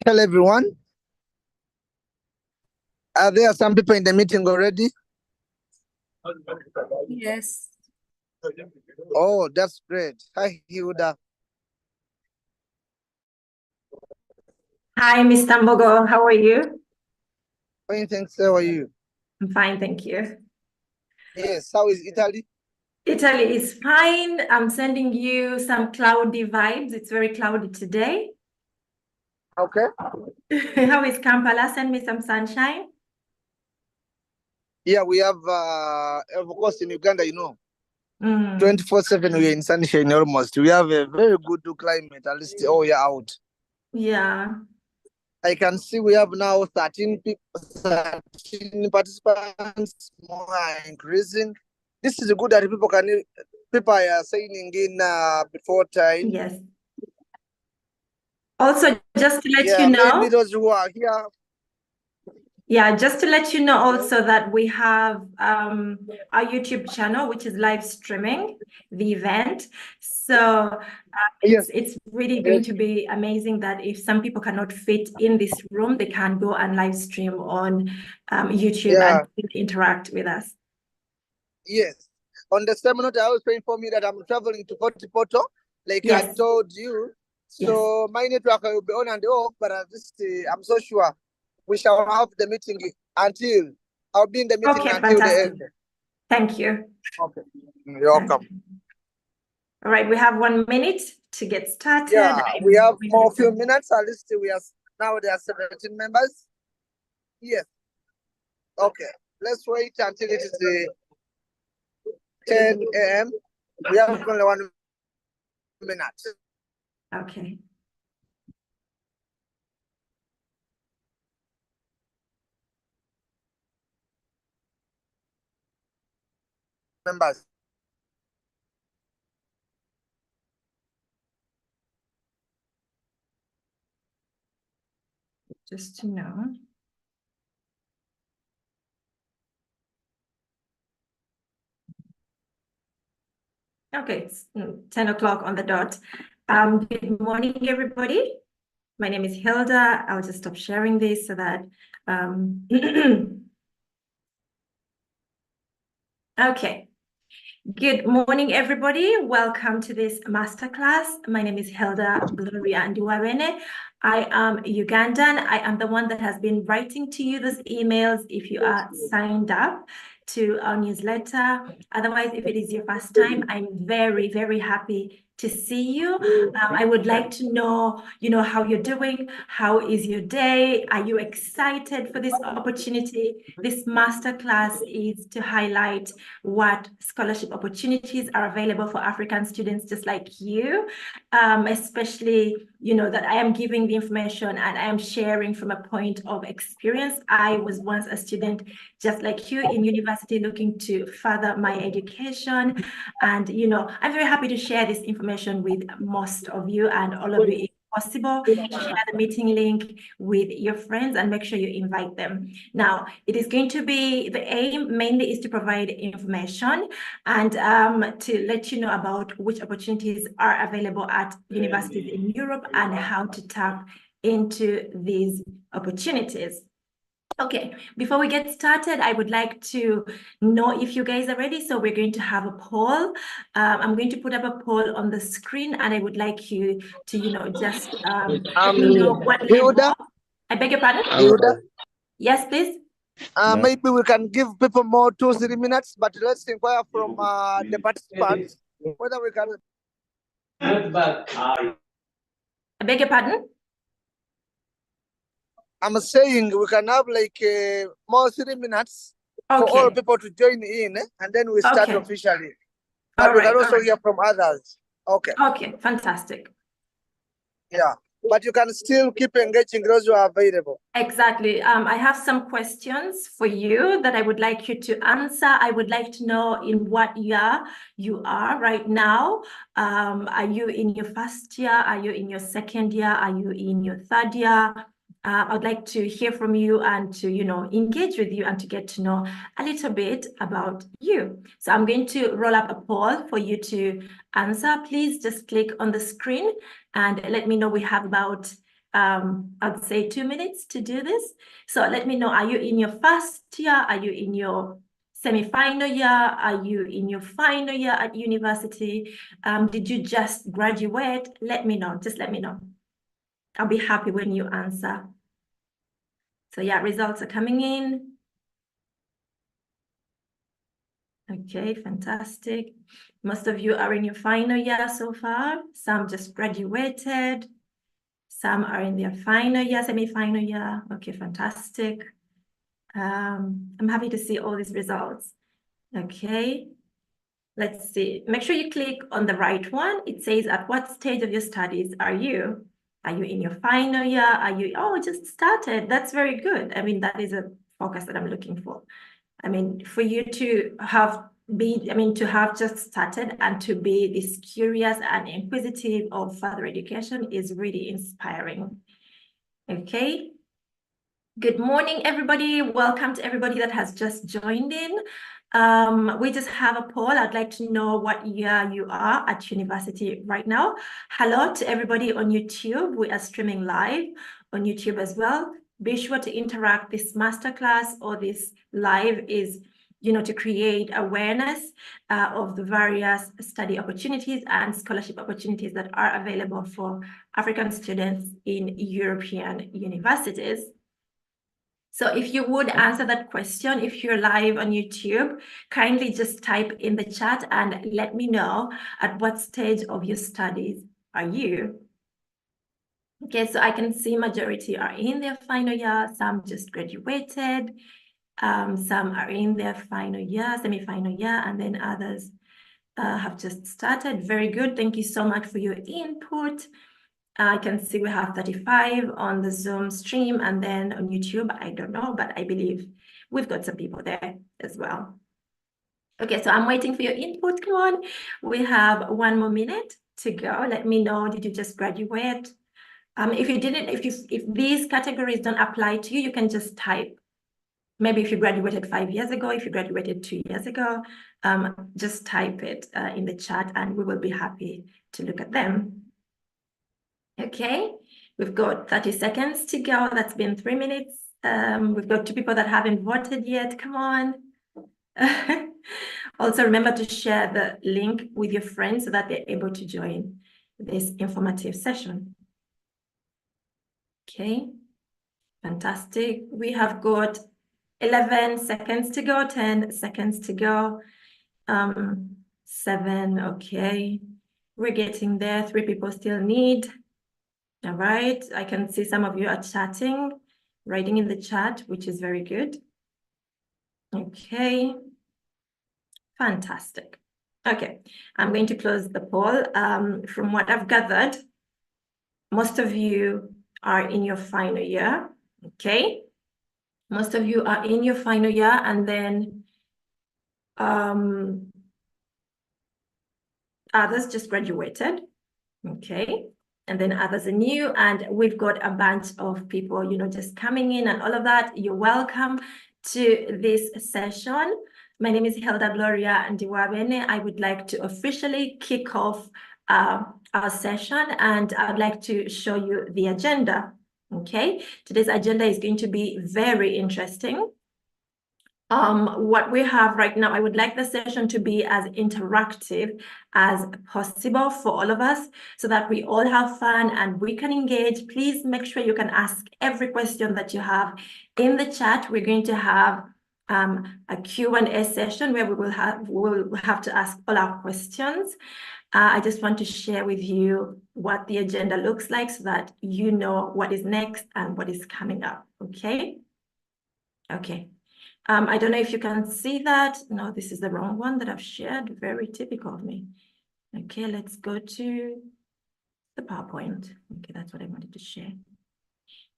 Hello, everyone. Are there some people in the meeting already? Yes. Oh, that's great. Hi, Hilda. Hi, Miss Kyambogo. How are you? Fine, thanks. How are you? I'm fine, thank you. Yes, how is Italy? Italy is fine. I'm sending you some cloudy vibes. It's very cloudy today. Okay. How is Kampala? Send me some sunshine. Yeah, we have, of course, in Uganda, 24/7 we're in sunshine almost. We have a very good climate, at least all year out. Yeah. I can see we have now 13 people, 13 participants, more are increasing. This is good that people are signing in before time. Yes. Also, just to let you Yeah, maybe know, those who are here. yeah, just to let you know also that we have our YouTube channel, which is live streaming the event. So Yes. it's really going to be amazing that if some people cannot fit in this room, they can go and live stream on YouTube and interact with us. Yes. On the same note, I also inform you that I'm traveling to Porto, like I told you. So my network will be on and off, but at least I'm so sure we shall have the meeting until I'll be in the meeting until the end. Thank you. Okay. You're welcome. All right, we have 1 minute to get started. Yeah, we have more few minutes. At least we are now there are 17 members. Yes. Okay. Let's wait until it is 10 a.m. We have only 1 minute. Okay. Members. Just to know. Okay, it's 10 o'clock on the dot. Good morning, everybody. My name is Hilda. I'll just stop sharing this so that okay. Good morning, everybody. Welcome to this masterclass. My name is Hilda Gloria Ndiwabene. I am Ugandan. I am the one that has been writing to you those emails if you are signed up to our newsletter. Otherwise, if it is your first time, I'm very, very happy to see you. I would like to know, how you're doing. How is your day? Are you excited for this opportunity? This masterclass is to highlight what scholarship opportunities are available for African students just like you, especially, that I am giving the information and I am sharing from a point of experience. I was once a student just like you in university looking to further my education. And, I'm very happy to share this information with most of you and all of you if possible. Share the meeting link with your friends and make sure you invite them. Now, it is going to be, the aim mainly is to provide information and to let you know about which opportunities are available at universities in Europe and how to tap into these opportunities. Okay, before we get started, I would like to know if you guys are ready. So we're going to have a poll. I'm going to put up a poll on the screen and I would like you to, just let me know what level. I beg your pardon? Hilda? Yes, please. Maybe we can give people more 2-3 minutes, but let's inquire from the participants whether we can. I beg your pardon? I'm saying we can have like more 3 minutes for all people to join in, and then we start officially. But we can also hear from others. Okay. Okay, fantastic. Yeah, but you can still keep engaging those who are available. Exactly. I have some questions for you that I would like you to answer. I would like to know in what year you are right now. Are you in your first year? Are you in your second year? Are you in your third year? I'd like to hear from you and to, engage with you and to get to know a little bit about you. So I'm going to roll up a poll for you to answer. Please just click on the screen and let me know. We have about I'd say 2 minutes to do this. So let me know, are you in your first year? Are you in your semi-final year? Are you in your final year at university? Did you just graduate? Let me know, just let me know. I'll be happy when you answer. So yeah, results are coming in. Okay, fantastic. Most of you are in your final year so far. Some just graduated. Some are in their final year, semi-final year. Okay, fantastic. I'm happy to see all these results. Okay, let's see. Make sure you click on the right one. It says, at what stage of your studies are you? Are you in your final year? Are you, oh, just started? That's very good. I mean, that is a focus that I'm looking for. I mean, for you to have just started and to be this curious and inquisitive of further education is really inspiring. Okay. Good morning, everybody. Welcome to everybody that has just joined in. We just have a poll. I'd like to know what year you are at university right now. Hello to everybody on YouTube. We are streaming live on YouTube as well. Be sure to interact. This masterclass or this live is, to create awareness of the various study opportunities and scholarship opportunities that are available for African students in European universities. So if you would answer that question, if you're live on YouTube, kindly just type in the chat and let me know at what stage of your studies are you. Okay, so I can see majority are in their final year, some just graduated, some are in their final year, semi-final year, and then others have just started. Very good. Thank you so much for your input. I can see we have 35 on the Zoom stream, and then on YouTube, I don't know, but I believe we've got some people there as well. Okay, so I'm waiting for your input. Come on. We have 1 more minute to go. Let me know, did you just graduate? If you didn't, if these categories don't apply to you, you can just type. Maybe if you graduated 5 years ago, if you graduated 2 years ago, just type it in the chat and we will be happy to look at them. Okay, we've got 30 seconds to go. That's been 3 minutes. We've got 2 people that haven't voted yet. Come on. Also, remember to share the link with your friends so that they're able to join this informative session. Okay, fantastic. We have got 11 seconds to go, 10 seconds to go. 7, okay. We're getting there. 3 people still need. All right, I can see some of you are chatting, writing in the chat, which is very good. Okay, fantastic. Okay, I'm going to close the poll. From what I've gathered, most of you are in your final year, okay? Most of you are in your final year, and then others just graduated, okay? And then others are new, and we've got a bunch of people, just coming in and all of that. You're welcome to this session. My name is Hilda Gloria Ndiwabene. I would like to officially kick off our session, and I'd like to show you the agenda, okay? Today's agenda is going to be very interesting. What we have right now, I would like the session to be as interactive as possible for all of us so that we all have fun and we can engage. Please make sure you can ask every question that you have in the chat. We're going to have a Q&A session where we'll have to ask all our questions. I just want to share with you what the agenda looks like so that you know what is next and what is coming up, okay? Okay. I don't know if you can see that. No, this is the wrong one that I've shared. Very typical of me. Okay, let's go to the PowerPoint. Okay, that's what I wanted to share.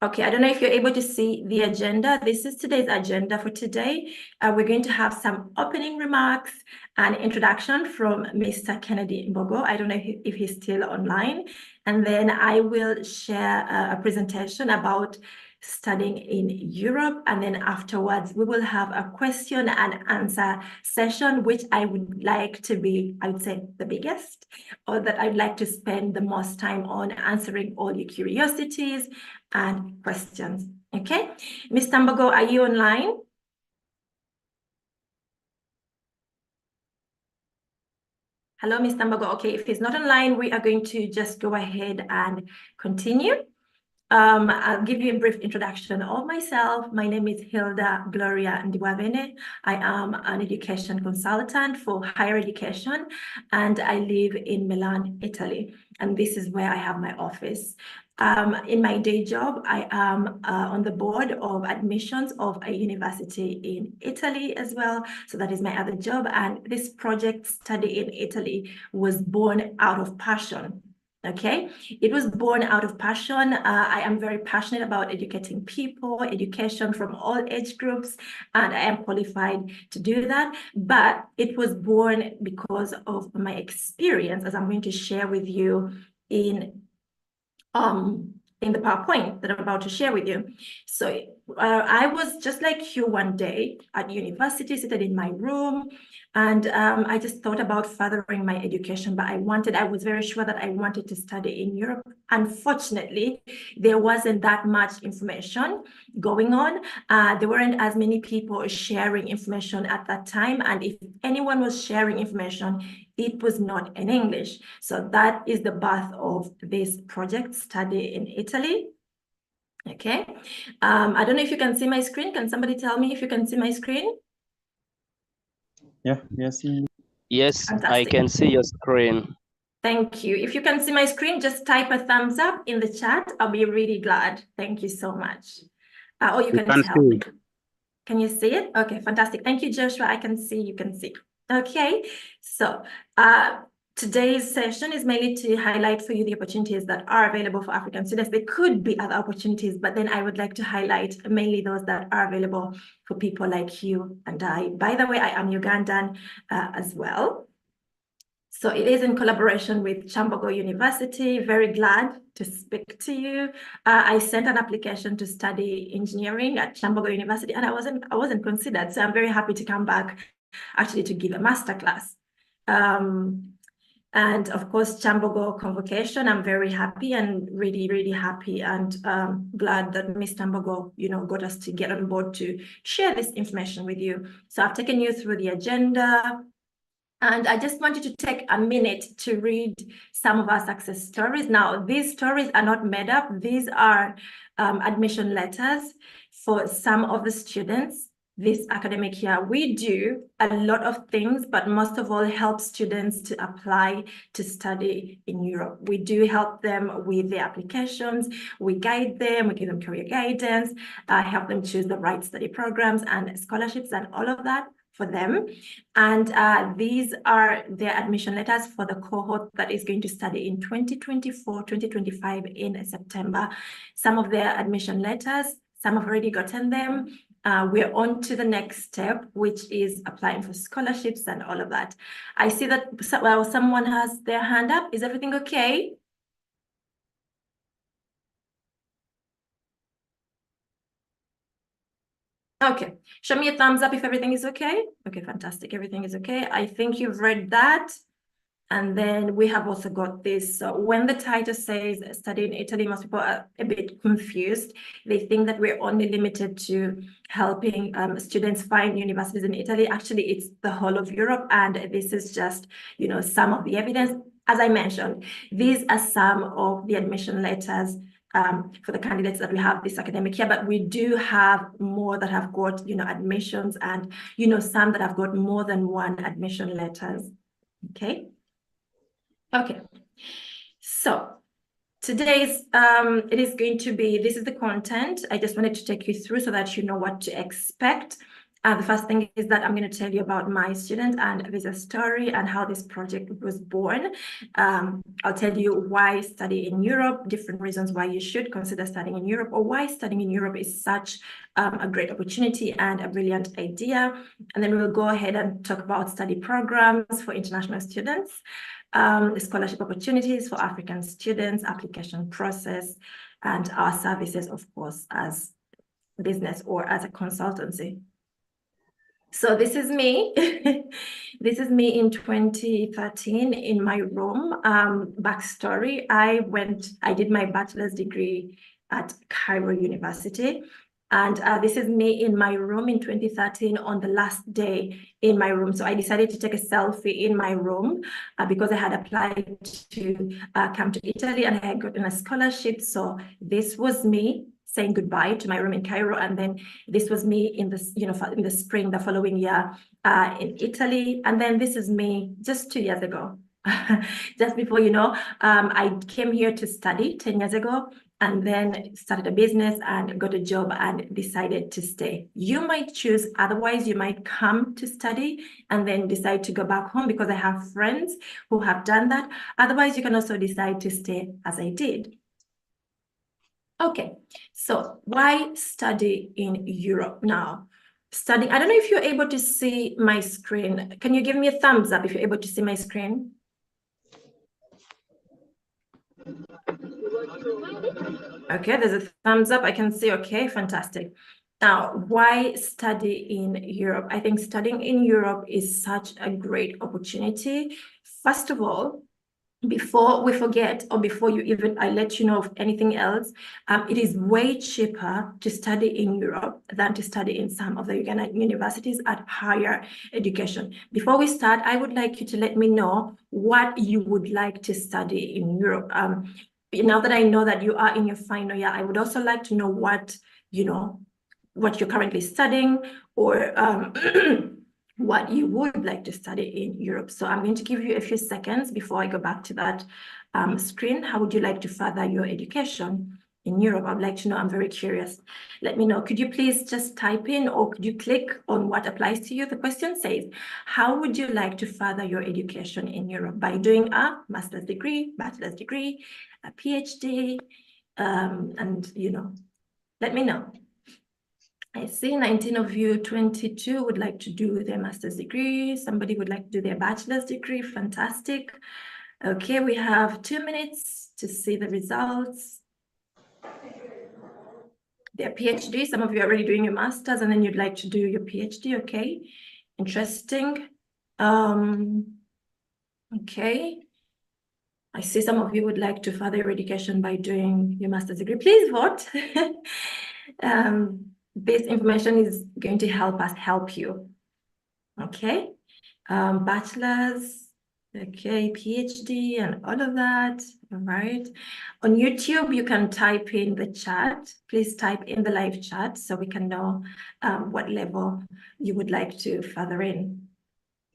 Okay, I don't know if you're able to see the agenda. This is today's agenda for today. We're going to have some opening remarks and introduction from Mr. Kennedy Mbogo. I don't know if he's still online. And then I will share a presentation about studying in Europe. And then afterwards, we will have a question and answer session, which I would like to be, I would say, the biggest, or that I'd like to spend the most time on answering all your curiosities and questions. Okay, Ms. Kyambogo, are you online? Hello, Ms. Kyambogo. Okay, if he's not online, we are going to just go ahead and continue. I'll give you a brief introduction of myself. My name is Hilda Gloria Ndiwabene. I am an education consultant for higher education, and I live in Milan, Italy. And this is where I have my office. In my day job, I am on the board of admissions of a university in Italy as well. So that is my other job. And this project study in Italy was born out of passion. Okay, it was born out of passion. I am very passionate about educating people, education from all age groups, and I am qualified to do that. But it was born because of my experience, as I'm going to share with you in the PowerPoint that I'm about to share with you. So I was just like you one day at university, seated in my room, and I just thought about furthering my education, but I was very sure that I wanted to study in Europe. Unfortunately, there wasn't that much information going on. There weren't as many people sharing information at that time, and if anyone was sharing information, it was not in English. So that is the birth of this project, Study in Italy. Okay. I don't know if you can see my screen. Can somebody tell me if you can see my screen? Yeah, yes. Yes, Fantastic. I can see your screen. Thank you. If you can see my screen, just type a thumbs up in the chat. I'll be really glad. Thank you so much. Or you can tell me. Can you see it? Okay, fantastic. Thank you, Joshua. I can see, you can see. Okay, so today's session is mainly to highlight for you the opportunities that are available for African students. There could be other opportunities, but then I would like to highlight mainly those that are available for people like you and I. By the way, I am Ugandan as well. So it is in collaboration with Kyambogo University. Very glad to speak to you. I sent an application to study engineering at Kyambogo University, and I wasn't considered. So I'm very happy to come back actually to give a masterclass. And of course, Kyambogo convocation, I'm very happy and really, really happy and glad that Ms. Kyambogo, got us to get on board to share this information with you. So I've taken you through the agenda. And I just wanted to take a minute to read some of our success stories. Now, these stories are not made up. These are admission letters for some of the students this academic year. We do a lot of things, but most of all help students to apply to study in Europe. We do help them with their applications. We guide them, we give them career guidance, help them choose the right study programs and scholarships and all of that for them. And these are their admission letters for the cohort that is going to study in 2024, 2025 in September. Some of their admission letters, some have already gotten them. We're on to the next step, which is applying for scholarships and all of that. I see that someone has their hand up. Is everything okay? Okay, show me a thumbs up if everything is okay. Okay, fantastic. Everything is okay. I think you've read that. And then we have also got this. So when the title says study in Italy, most people are a bit confused. They think that we're only limited to helping students find universities in Italy. Actually, it's the whole of Europe. And this is just, some of the evidence. As I mentioned, these are some of the admission letters for the candidates that we have this academic year, but we do have more that have got, admissions and, some that have got more than one admission letters. Okay. Okay. So today's, it is going to be, this is the content. I just wanted to take you through so that you know what to expect. The first thing is that I'm going to tell you about my student and visa story and how this project was born. I'll tell you why study in Europe, different reasons why you should consider studying in Europe, or why studying in Europe is such a great opportunity and a brilliant idea. And then we'll go ahead and talk about study programs for international students, scholarship opportunities for African students, application process, and our services, of course, as business or as a consultancy. So this is me. This is me in 2013 in my room. Backstory, I did my bachelor's degree at Cairo University. And this is me in my room in 2013 on the last day in my room. So I decided to take a selfie in my room because I had applied to come to Italy and I had gotten a scholarship. So this was me saying goodbye to my room in Cairo, and then this was me in this, in the spring the following year in Italy, and then this is me just 2 years ago, just before I came here to study 10 years ago, and then started a business and got a job and decided to stay. You might choose otherwise. You might come to study and then decide to go back home, because I have friends who have done that. Otherwise, you can also decide to stay as I did. Okay, so why study in Europe now? Studying, I don't know if you're able to see my screen. Can you give me a thumbs up if you're able to see my screen? Okay, there's a thumbs up. I can see. Okay, fantastic. Now, why study in Europe? I think studying in Europe is such a great opportunity. First of all, before we forget, or before I let you know of anything else, it is way cheaper to study in Europe than to study in some of the Ugandan universities at higher education. Before we start, I would like you to let me know what you would like to study in Europe. Now that I know that you are in your final year, I would also like to know what you're currently studying, or what you would like to study in Europe. So I'm going to give you a few seconds before I go back to that screen. How would you like to further your education in Europe? I'd like to know. I'm very curious. Let me know. Could you please just type in, or could you click on what applies to you? The question says, how would you like to further your education in Europe? By doing a master's degree, bachelor's degree, a PhD, and let me know. I see 19 of you, 22 would like to do their master's degree. Somebody would like to do their bachelor's degree. Fantastic. Okay, we have 2 minutes to see the results. Their PhD, some of you are already doing your master's and then you'd like to do your PhD. Okay, interesting. Okay. I see some of you would like to further your education by doing your master's degree. Please vote. This information is going to help us help you. Okay, bachelor's, okay, PhD, and all of that. All right. On YouTube, you can type in the chat. Please type in the live chat so we can know what level you would like to further in.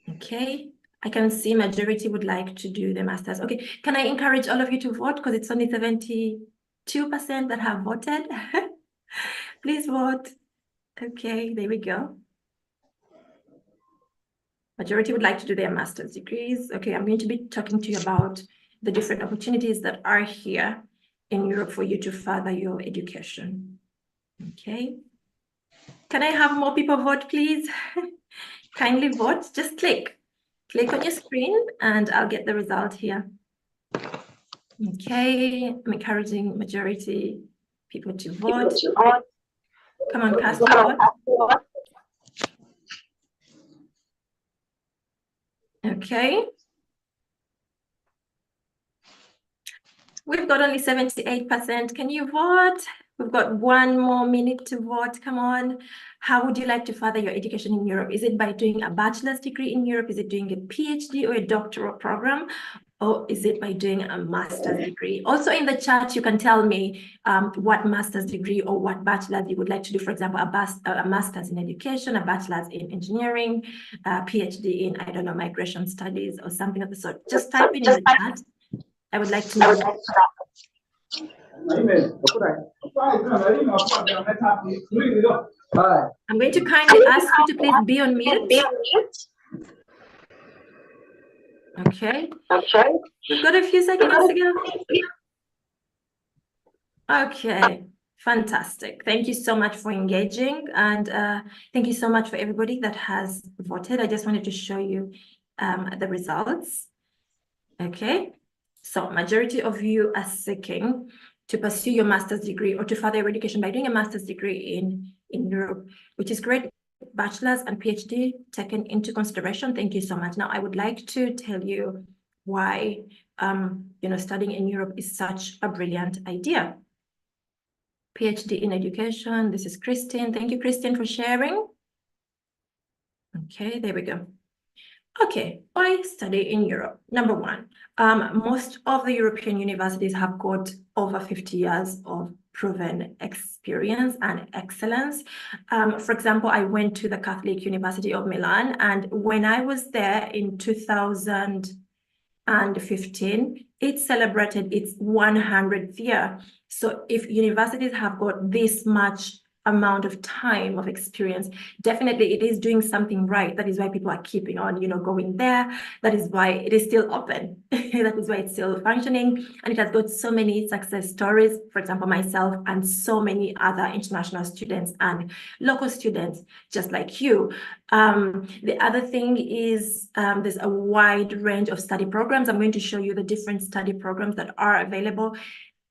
Okay. I can see majority would like to do the master's. Okay, can I encourage all of you to vote, because it's only 72% that have voted. Please vote. Okay, there we go. Majority would like to do their master's degrees. Okay, I'm going to be talking to you about the different opportunities that are here in Europe for you to further your education. Okay. Can I have more people vote, please? Kindly vote. Just click on your screen and I'll get the result here. Okay, I'm encouraging majority people to vote. Come on, cast your vote. Okay. We've got only 78%. Can you vote? We've got 1 more minute to vote. Come on. How would you like to further your education in Europe? Is it by doing a bachelor's degree in Europe? Is it doing a PhD or a doctoral program? Or is it by doing a master's degree? Also in the chat, you can tell me what master's degree or what bachelor's you would like to do. For example, a master's in education, a bachelor's in engineering, a PhD in, I don't know, migration studies or something of the sort. Just type it in the chat. I would like to know. I'm going to kindly ask you to please be on mute. Okay. We've got a few seconds to go. Okay. Fantastic. Thank you so much for engaging, and thank you so much for everybody that has voted. I just wanted to show you the results. Okay. So majority of you are seeking to pursue your master's degree or to further your education by doing a master's degree in Europe, which is great. Bachelor's and PhD taken into consideration. Thank you so much. Now, I would like to tell you why studying in Europe is such a brilliant idea. PhD in education. This is Christine. Thank you, Christine, for sharing. Okay, there we go. Okay, why study in Europe? Number one, most of the European universities have got over 50 years of proven experience and excellence. For example, I went to the Catholic University of Milan, and when I was there in 2015, it celebrated its 100th year. So if universities have got this much amount of time of experience, definitely it is doing something right. That is why people are keeping on, going there. That is why it is still open. That is why it's still functioning. And it has got so many success stories, for example, myself and so many other international students and local students, just like you. The other thing is there's a wide range of study programs. I'm going to show you the different study programs that are available,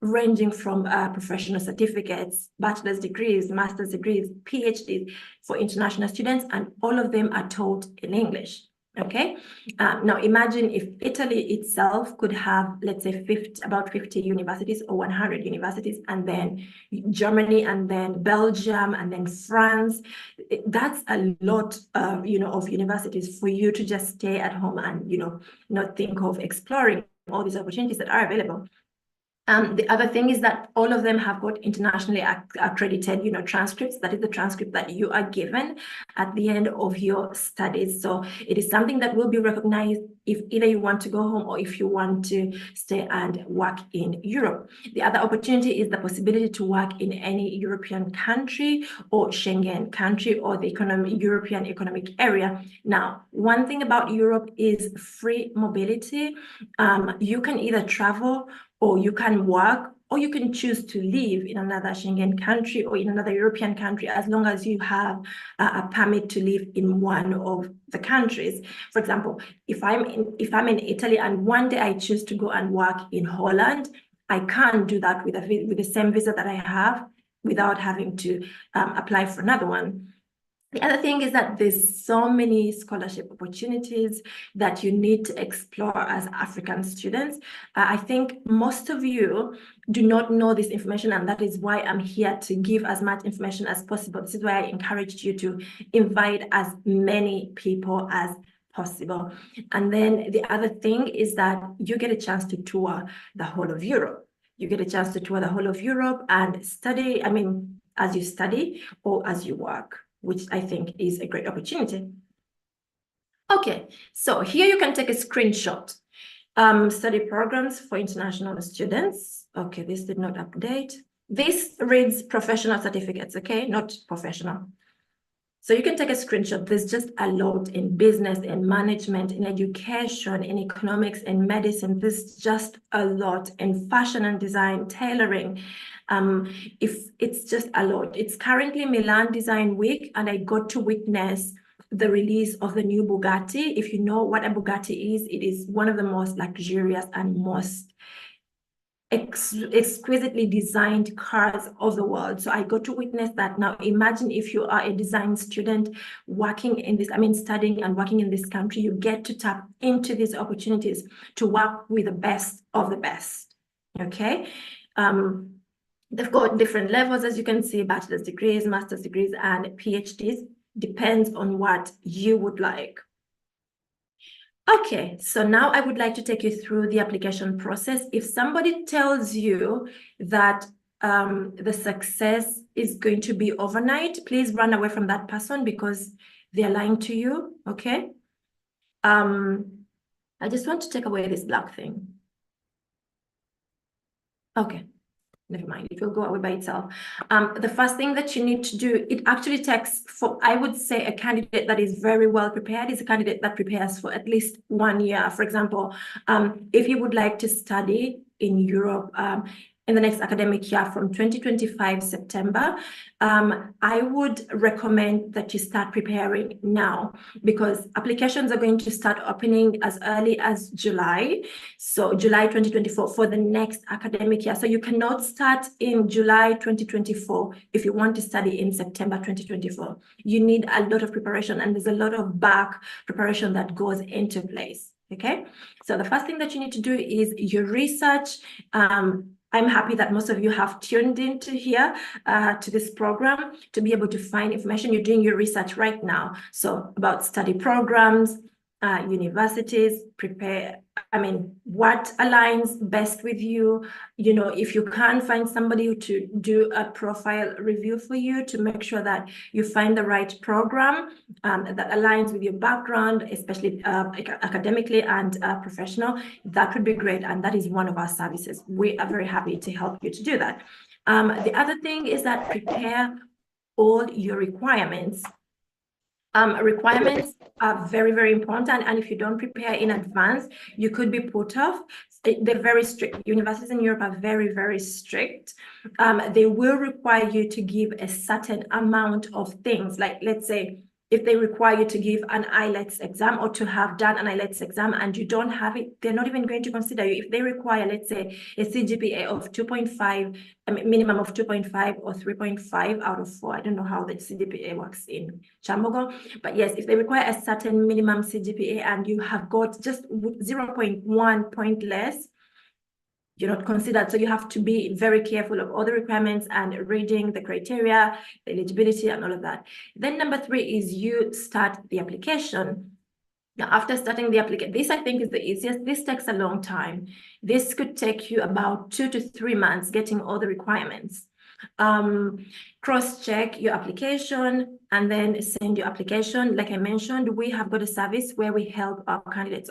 ranging from professional certificates, bachelor's degrees, master's degrees, PhDs for international students, and all of them are taught in English. Okay. Now imagine if Italy itself could have, let's say, about 50 universities or 100 universities, and then Germany, and then Belgium, and then France. That's a lot, of universities for you to just stay at home and, not think of exploring all these opportunities that are available. The other thing is that all of them have got internationally accredited, transcripts. That is the transcript that you are given at the end of your studies. So it is something that will be recognized if either you want to go home or if you want to stay and work in Europe. The other opportunity is the possibility to work in any European country or Schengen country or the European Economic Area. Now, one thing about Europe is free mobility. You can either travel, or you can work, or you can choose to live in another Schengen country or in another European country, as long as you have a permit to live in one of the countries. For example, if I'm in Italy and one day I choose to go and work in Holland, I can't do that with the same visa that I have without having to apply for another one. The other thing is that there's so many scholarship opportunities that you need to explore as African students. I think most of you do not know this information, and that is why I'm here to give as much information as possible. This is why I encouraged you to invite as many people as possible. And then the other thing is that you get a chance to tour the whole of Europe. You get a chance to tour the whole of Europe and study, as you study or as you work, which I think is a great opportunity. Okay, so here you can take a screenshot. Study programs for international students. Okay, this did not update. This reads professional certificates, okay, not professional. So you can take a screenshot. There's just a lot in business, in management, in education, in economics, in medicine. There's just a lot in fashion and design, tailoring. If it's just a lot. It's currently Milan Design Week, and I got to witness the release of the new Bugatti. If you know what a Bugatti is, it is one of the most luxurious and most exquisitely designed cars of the world. So I got to witness that. Now imagine if you are a design student working in this, studying and working in this country, you get to tap into these opportunities to work with the best of the best. Okay. They've got different levels, as you can see, bachelor's degrees, master's degrees, and PhDs. Depends on what you would like. Okay, so now I would like to take you through the application process. If somebody tells you that the success is going to be overnight, please run away from that person because they're lying to you, okay? I just want to take away this black thing. Okay, never mind, it will go away by itself. The first thing that you need to do, it actually takes, for I would say, a candidate that is very well prepared is a candidate that prepares for at least 1 year. For example, if you would like to study in Europe in the next academic year from 2025 September, I would recommend that you start preparing now, because applications are going to start opening as early as July. So July 2024 for the next academic year. So you cannot start in July 2024 if you want to study in September 2024. You need a lot of preparation, and there's a lot of back preparation that goes into place. Okay, so the first thing that you need to do is your research. I'm happy that most of you have tuned into here to this program to be able to find information. You're doing your research right now. So about study programs, universities, what aligns best with you. You know, if you can't find somebody to do a profile review for you, to make sure that you find the right program that aligns with your background, especially academically and professional, that would be great. And that is one of our services. We are very happy to help you to do that. The other thing is that prepare all your requirements. Requirements are very, very important. And if you don't prepare in advance, you could be put off. They're very strict. Universities in Europe are very, very strict. They will require you to give a certain amount of things. Like, let's say, if they require you to give an IELTS exam or to have done an IELTS exam and you don't have it, they're not even going to consider you. If they require, let's say, a CGPA of 2.5, minimum of 2.5 or 3.5 out of 4. I don't know how the CGPA works in Kyambogo, but yes, if they require a certain minimum CGPA and you have got just 0.1 point less, you're not considered. So you have to be very careful of all the requirements and reading the criteria, the eligibility, and all of that. Then number 3 is you start the application. Now, after starting the application, this I think is the easiest. This takes a long time. This could take you about 2 to 3 months getting all the requirements. Cross-check your application and then send your application. Like I mentioned, we have got a service where we help our candidates,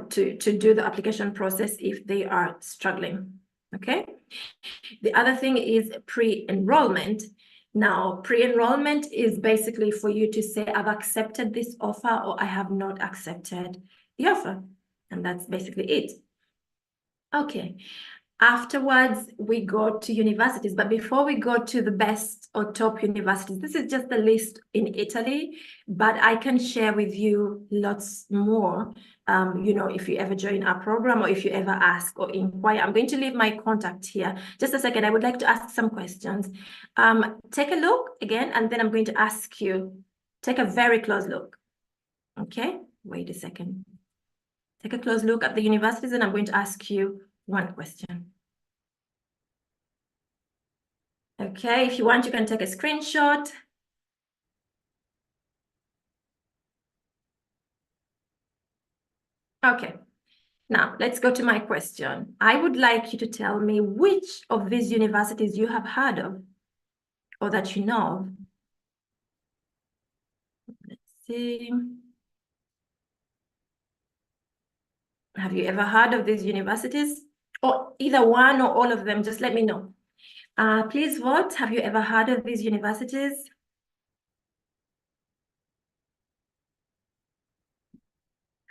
to do the application process if they are struggling. Okay. The other thing is pre-enrollment. Now, pre-enrollment is basically for you to say, I've accepted this offer or I have not accepted the offer. And that's basically it. Okay. Afterwards, we go to universities. But before we go to the best or top universities, this is just the list in Italy, but I can share with you lots more. You know, if you ever join our program or if you ever ask or inquire, I'm going to leave my contact here. Just a second, I would like to ask some questions. Take a look again, and then I'm going to ask you, take a very close look. Okay, wait a second. Take a close look at the universities, and I'm going to ask you one question. Okay, if you want, you can take a screenshot. Okay, now let's go to my question. I would like you to tell me which of these universities you have heard of or that you know of. Let's see. Have you ever heard of these universities? Or either one or all of them, just let me know. Please vote. Have you ever heard of these universities?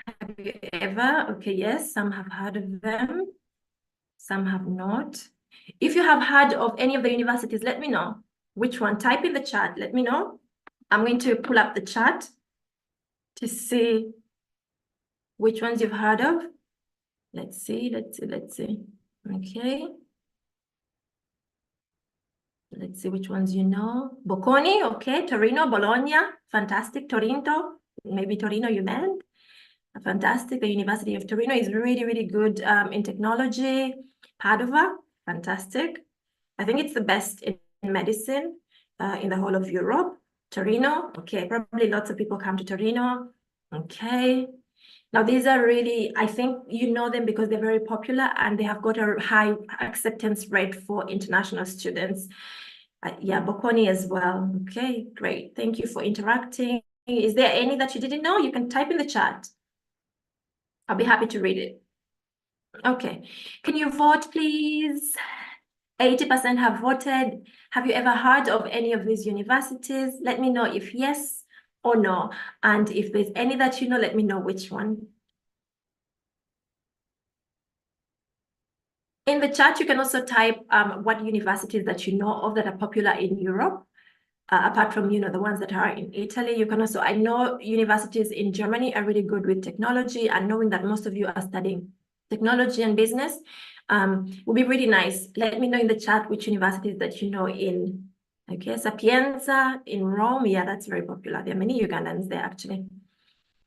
Have you ever? Okay, yes, some have heard of them. Some have not. If you have heard of any of the universities, let me know. Which one? Type in the chat. Let me know. I'm going to pull up the chat to see which ones you've heard of. Let's see. Okay. Let's see which ones you know. Bocconi, okay. Torino, Bologna, fantastic. Torino, maybe Torino you meant. Fantastic. The University of Torino is really, really good in technology. Padova, fantastic. I think it's the best in medicine in the whole of Europe. Torino, okay. Probably lots of people come to Torino. Okay. Now, these are really, I think you know them because they're very popular and they have got a high acceptance rate for international students. Yeah, Bocconi as well. Okay, great. Thank you for interacting. Is there any that you didn't know? You can type in the chat. I'll be happy to read it. Okay, can you vote, please? 80% have voted. Have you ever heard of any of these universities? Let me know if yes or no. And if there's any that you know, let me know which one. In the chat, you can also type what universities that you know of that are popular in Europe. Apart from, the ones that are in Italy, you can also, I know universities in Germany are really good with technology, and knowing that most of you are studying technology and business would be really nice. Let me know in the chat which universities that you know in, okay, Sapienza in Rome. Yeah, that's very popular. There are many Ugandans there, actually.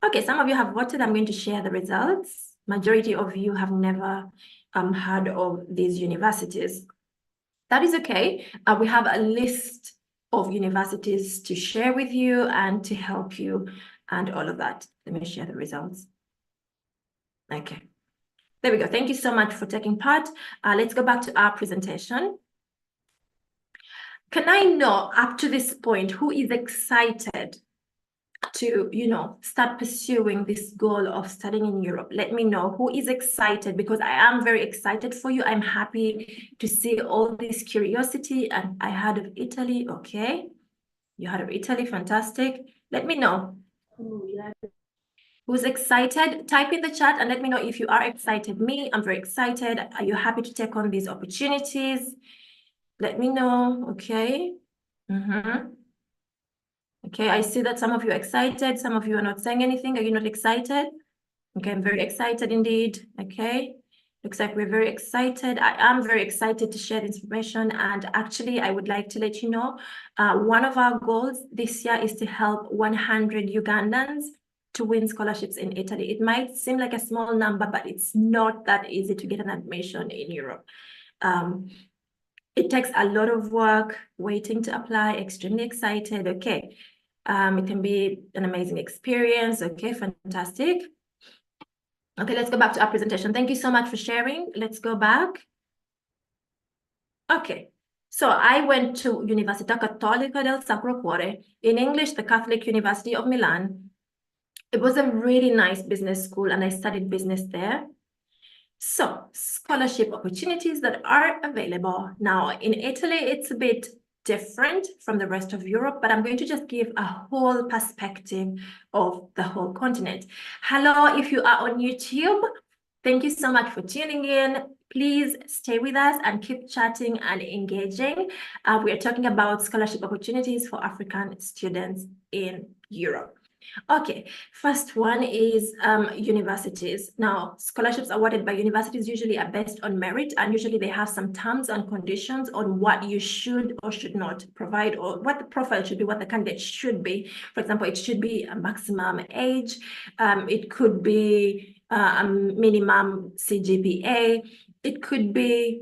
Okay, some of you have voted. I'm going to share the results. Majority of you have never heard of these universities. That is okay. We have a list of universities to share with you and to help you and all of that. Let me share the results. Okay, there we go. Thank you so much for taking part. Let's go back to our presentation. Can I know up to this point who is excited to, start pursuing this goal of studying in Europe? Let me know who is excited, because I am very excited for you. I'm happy to see all this curiosity. And I heard of Italy. Okay, you heard of Italy. Fantastic. Let me know who's excited. Type in the chat and let me know if you are excited. Me, I'm very excited. Are you happy to take on these opportunities? Let me know. Okay. Okay, I see that some of you are excited. Some of you are not saying anything. Are you not excited? Okay, I'm very excited indeed. Okay, looks like we're very excited. I am very excited to share this information. And actually, I would like to let you know, one of our goals this year is to help 100 Ugandans to win scholarships in Italy. It might seem like a small number, but it's not that easy to get an admission in Europe. It takes a lot of work, waiting to apply, extremely excited. Okay. It can be an amazing experience. Okay, fantastic. Okay, let's go back to our presentation. Thank you so much for sharing. Let's go back. Okay, so I went to Università Cattolica del Sacro Cuore, in English, the Catholic University of Milan. It was a really nice business school and I studied business there. So, scholarship opportunities that are available. Now, in Italy, it's a bit different from the rest of Europe, but I'm going to just give a whole perspective of the whole continent. Hello, if you are on YouTube, thank you so much for tuning in. Please stay with us and keep chatting and engaging. We are talking about scholarship opportunities for African students in Europe. Okay, first one is universities. Now, scholarships awarded by universities usually are based on merit, and usually they have some terms and conditions on what you should or should not provide, or what the profile should be, what the candidate should be. For example, it should be a maximum age. It could be a minimum CGPA. It could be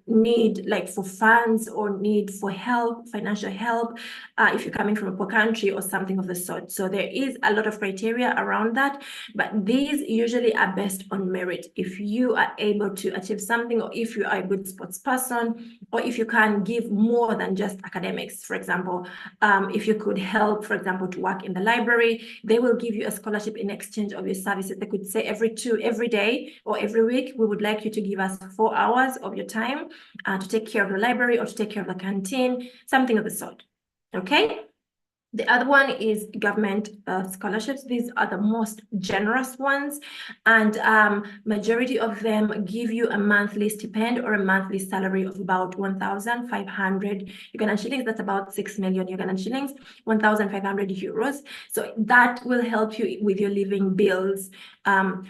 need like for funds or need for help, financial help, if you're coming from a poor country or something of the sort. So there is a lot of criteria around that, but these usually are based on merit. If you are able to achieve something, or if you are a good sports person, or if you can give more than just academics. For example, if you could help, for example, to work in the library, they will give you a scholarship in exchange of your services. They could say every day or every week, we would like you to give us 4 hours of your time to take care of the library or to take care of the canteen, something of the sort. Okay. The other one is government scholarships. These are the most generous ones, and majority of them give you a monthly stipend or a monthly salary of about 1,500 Ugandan shillings. That's about 6 million Ugandan shillings, 1,500 euros. So that will help you with your living bills.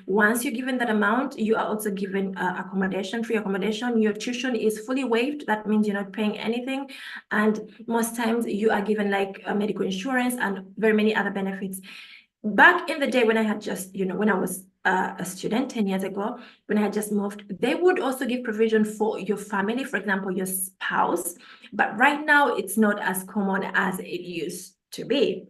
Once you're given that amount, you are also given accommodation, free accommodation. Your tuition is fully waived. That means you're not paying anything, and most times you are given like a medical insurance and very many other benefits. Back in the day when I had just, when I was a student 10 years ago, when I had just moved, they would also give provision for your family, for example, your spouse. But right now it's not as common as it used to be.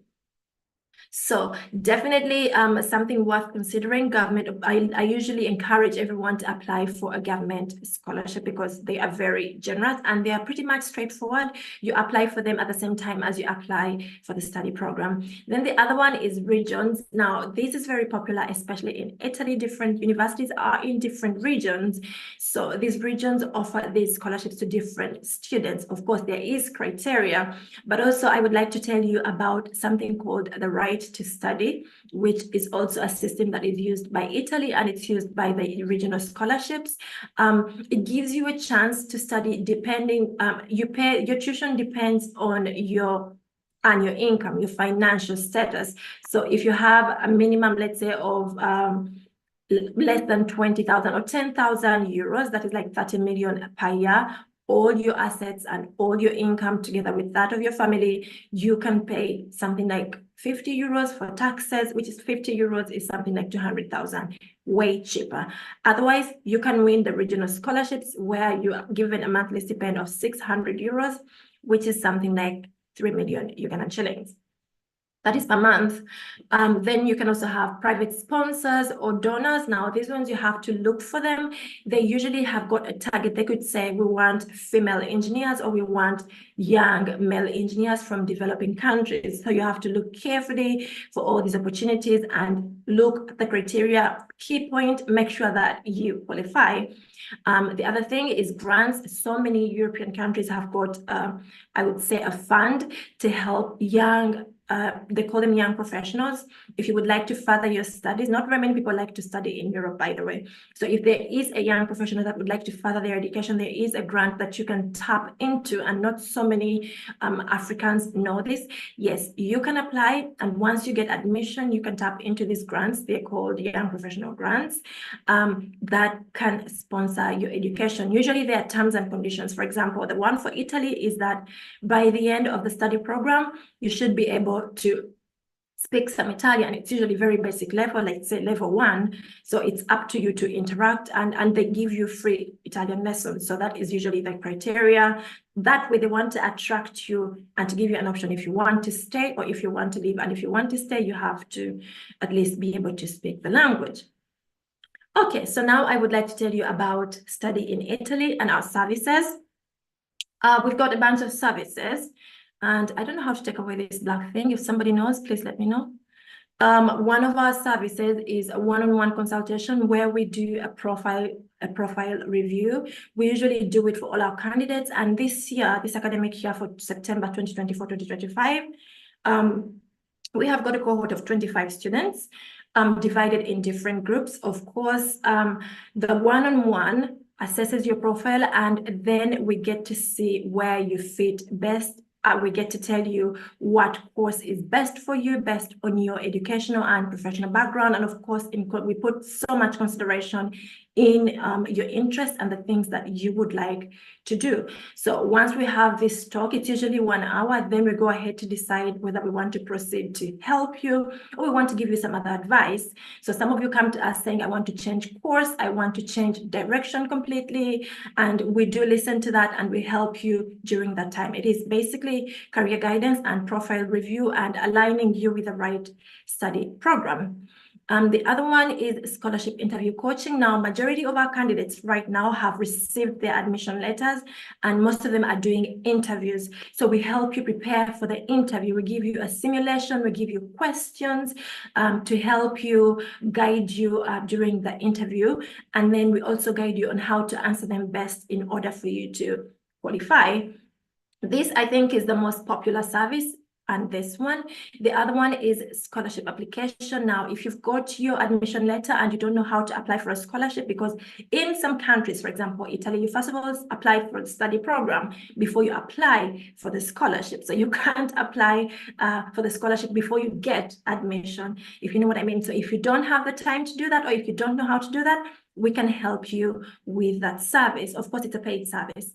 So definitely something worth considering. Government, I usually encourage everyone to apply for a government scholarship because they are very generous and they are pretty much straightforward. You apply for them at the same time as you apply for the study program. Then the other one is regions. Now, this is very popular, especially in Italy. Different universities are in different regions. So these regions offer these scholarships to different students. Of course, there is criteria, but also I would like to tell you about something called the right to study, which is also a system that is used by Italy and it's used by the regional scholarships. It gives you a chance to study depending, your tuition depends on your annual income, your financial status. So if you have a minimum, let's say, of less than 20,000 or 10,000 euros, that is like 30 million per year, all your assets and all your income together with that of your family, you can pay something like 50 euros for taxes, which is 50 euros is something like 200,000, way cheaper. Otherwise, you can win the regional scholarships where you are given a monthly stipend of 600 euros, which is something like 3 million Ugandan shillings. That is per month. Then you can also have private sponsors or donors. Now, these ones, you have to look for them. They usually have got a target. They could say, we want female engineers or we want young male engineers from developing countries. So you have to look carefully for all these opportunities and look at the criteria. Key point, make sure that you qualify. The other thing is grants. So many European countries have got, I would say, a fund to help young they call them young professionals. If you would like to further your studies, not very many people like to study in Europe, by the way. So if there is a young professional that would like to further their education, there is a grant that you can tap into, and not so many Africans know this. Yes, you can apply, and once you get admission, you can tap into these grants. They're called young professional grants that can sponsor your education. Usually there are terms and conditions. For example, the one for Italy is that by the end of the study program, you should be able to speak some Italian. It's usually very basic level, like say level 1. So it's up to you to interact, and they give you free Italian lessons. So that is usually the criteria. That way they want to attract you and to give you an option if you want to stay or if you want to leave. And if you want to stay, you have to at least be able to speak the language. Okay, so now I would like to tell you about study in Italy and our services. We've got a bunch of services. And I don't know how to take away this black thing. If somebody knows, please let me know. One of our services is a one-on-one consultation where we do a profile review. We usually do it for all our candidates. And this year, this academic year for September 2024-2025, we have got a cohort of 25 students divided in different groups. Of course, the one-on-one assesses your profile, and then we get to see where you fit best. We get to tell you what course is best for you, based on your educational and professional background. And of course, we put so much consideration in your interests and the things that you would like to do. So once we have this talk, it's usually 1 hour, then we go ahead to decide whether we want to proceed to help you or we want to give you some other advice. So some of you come to us saying, I want to change course, I want to change direction completely. And we do listen to that and we help you during that time. It is basically career guidance and profile review and aligning you with the right study program. The other one is scholarship interview coaching. Now, majority of our candidates right now have received their admission letters, and most of them are doing interviews. So we help you prepare for the interview. We give you a simulation, we give you questions to help you, guide you during the interview. And then we also guide you on how to answer them best in order for you to qualify. This, I think, is the most popular service. And this one, the other one is scholarship application. Now, if you've got your admission letter and you don't know how to apply for a scholarship, because in some countries, for example, Italy, you first of all apply for the study program before you apply for the scholarship. So you can't apply for the scholarship before you get admission, if you know what I mean. So if you don't have the time to do that, or if you don't know how to do that, we can help you with that service. Of course, it's a paid service.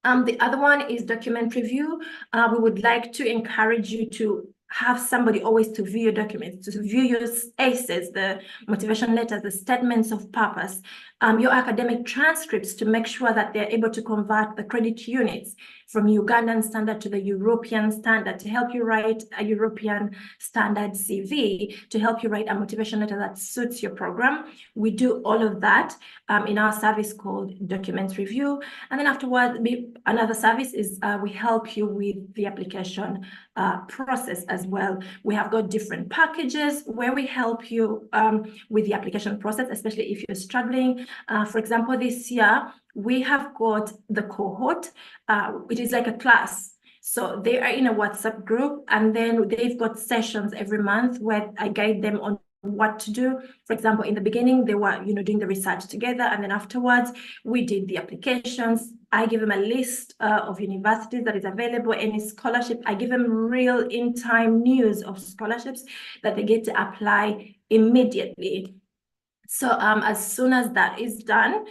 The other one is document review. We would like to encourage you to have somebody always to view your documents, to view your ACEs, the motivation letters, the statements of purpose. your academic transcripts to make sure that they're able to convert the credit units from Ugandan standard to the European standard, to help you write a European standard CV, to help you write a motivation letter that suits your program. We do all of that in our service called Documents Review. And then afterwards, another service is we help you with the application process as well. We have got different packages where we help you with the application process, especially if you're struggling. For example, this year, we have got the cohort. It is like a class. So they are in a WhatsApp group, and then they've got sessions every month where I guide them on what to do. For example, in the beginning, they were, doing the research together, and then afterwards, we did the applications. I give them a list of universities that is available, any scholarship. I give them real in-time news of scholarships that they get to apply immediately. So as soon as that is done,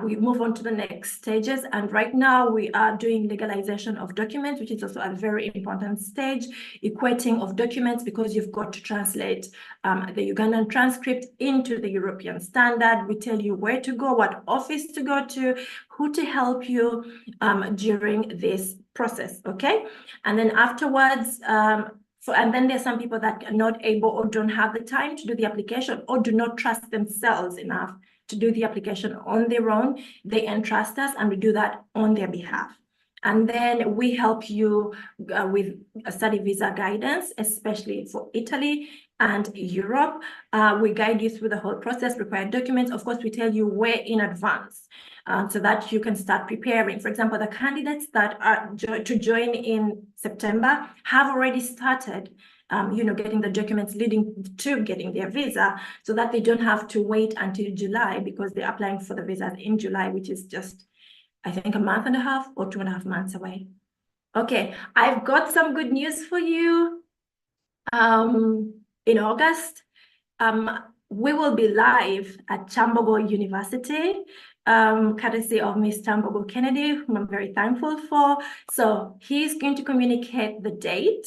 we move on to the next stages. And right now we are doing legalization of documents, which is also a very important stage, equating of documents, because you've got to translate the Ugandan transcript into the European standard. We tell you where to go, what office to go to, who to help you during this process, okay? And then afterwards, and then there's some people that are not able or don't have the time to do the application or do not trust themselves enough to do the application on their own. They entrust us and we do that on their behalf. And then we help you with a study visa guidance, especially for Italy and Europe. We guide you through the whole process, required documents. Of course, we tell you where in advance so that you can start preparing. For example, the candidates that are to join in September have already started getting the documents leading to getting their visa, so that they don't have to wait until July, because they're applying for the visas in July, which is just, I think, a month and a half or 2.5 months away. Okay, I've got some good news for you. In August, we will be live at Kyambogo University, courtesy of Miss Kyambogo Kennedy, whom I'm very thankful for. So he's going to communicate the date.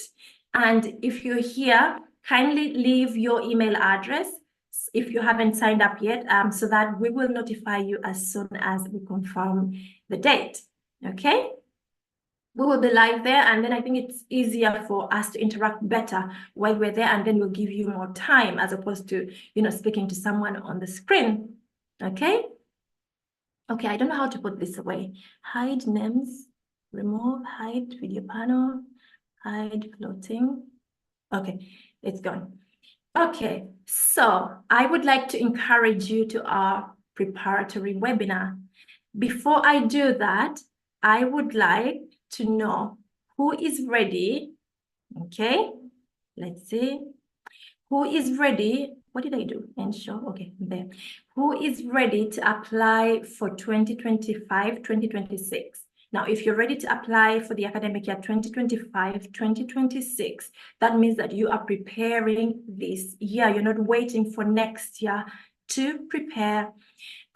And if you're here, kindly leave your email address if you haven't signed up yet, so that we will notify you as soon as we confirm the date, okay? We will be live there, and then I think it's easier for us to interact better while we're there, and then we'll give you more time as opposed to, speaking to someone on the screen, okay? Okay, I don't know how to put this away. Hide names, remove, hide video panel, hide floating. Okay, it's gone. Okay, so I would like to encourage you to our preparatory webinar. Before I do that, I would like to know who is ready. Okay, let's see. Who is ready? What did I do? Ensure, okay, there. Who is ready to apply for 2025-2026? Now, if you're ready to apply for the academic year 2025-2026, that means that you are preparing this year. You're not waiting for next year to prepare.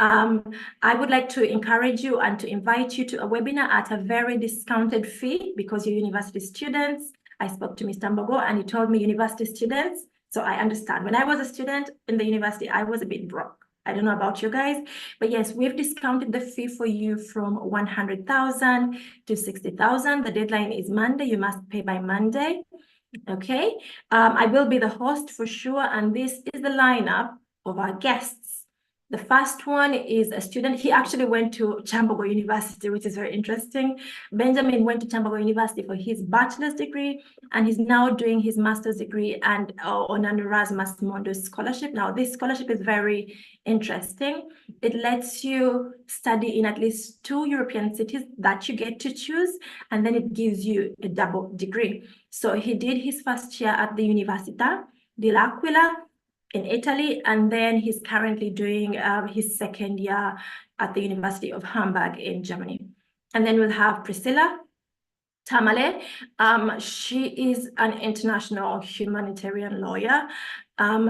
I would like to encourage you and to invite you to a webinar at a very discounted fee, because you're university students. I spoke to Mr. Kyambogo and he told me university students. So I understand. When I was a student in the university, I was a bit broke. I don't know about you guys, but yes, we've discounted the fee for you from 100,000 to 60,000. The deadline is Monday. You must pay by Monday. Okay. I will be the host for sure. And this is the lineup of our guests. The first one is a student. He actually went to Kyambogo University, which is very interesting. Benjamin went to Kyambogo University for his bachelor's degree, and he's now doing his master's degree and on an Erasmus Mundus scholarship. Now, this scholarship is very interesting. It lets you study in at least 2 European cities that you get to choose, and then it gives you a double degree. So he did his first year at the Università dell'Aquila in Italy, and then he's currently doing his second year at the University of Hamburg in Germany. And then we'll have Priscilla Tamale. She is an international humanitarian lawyer.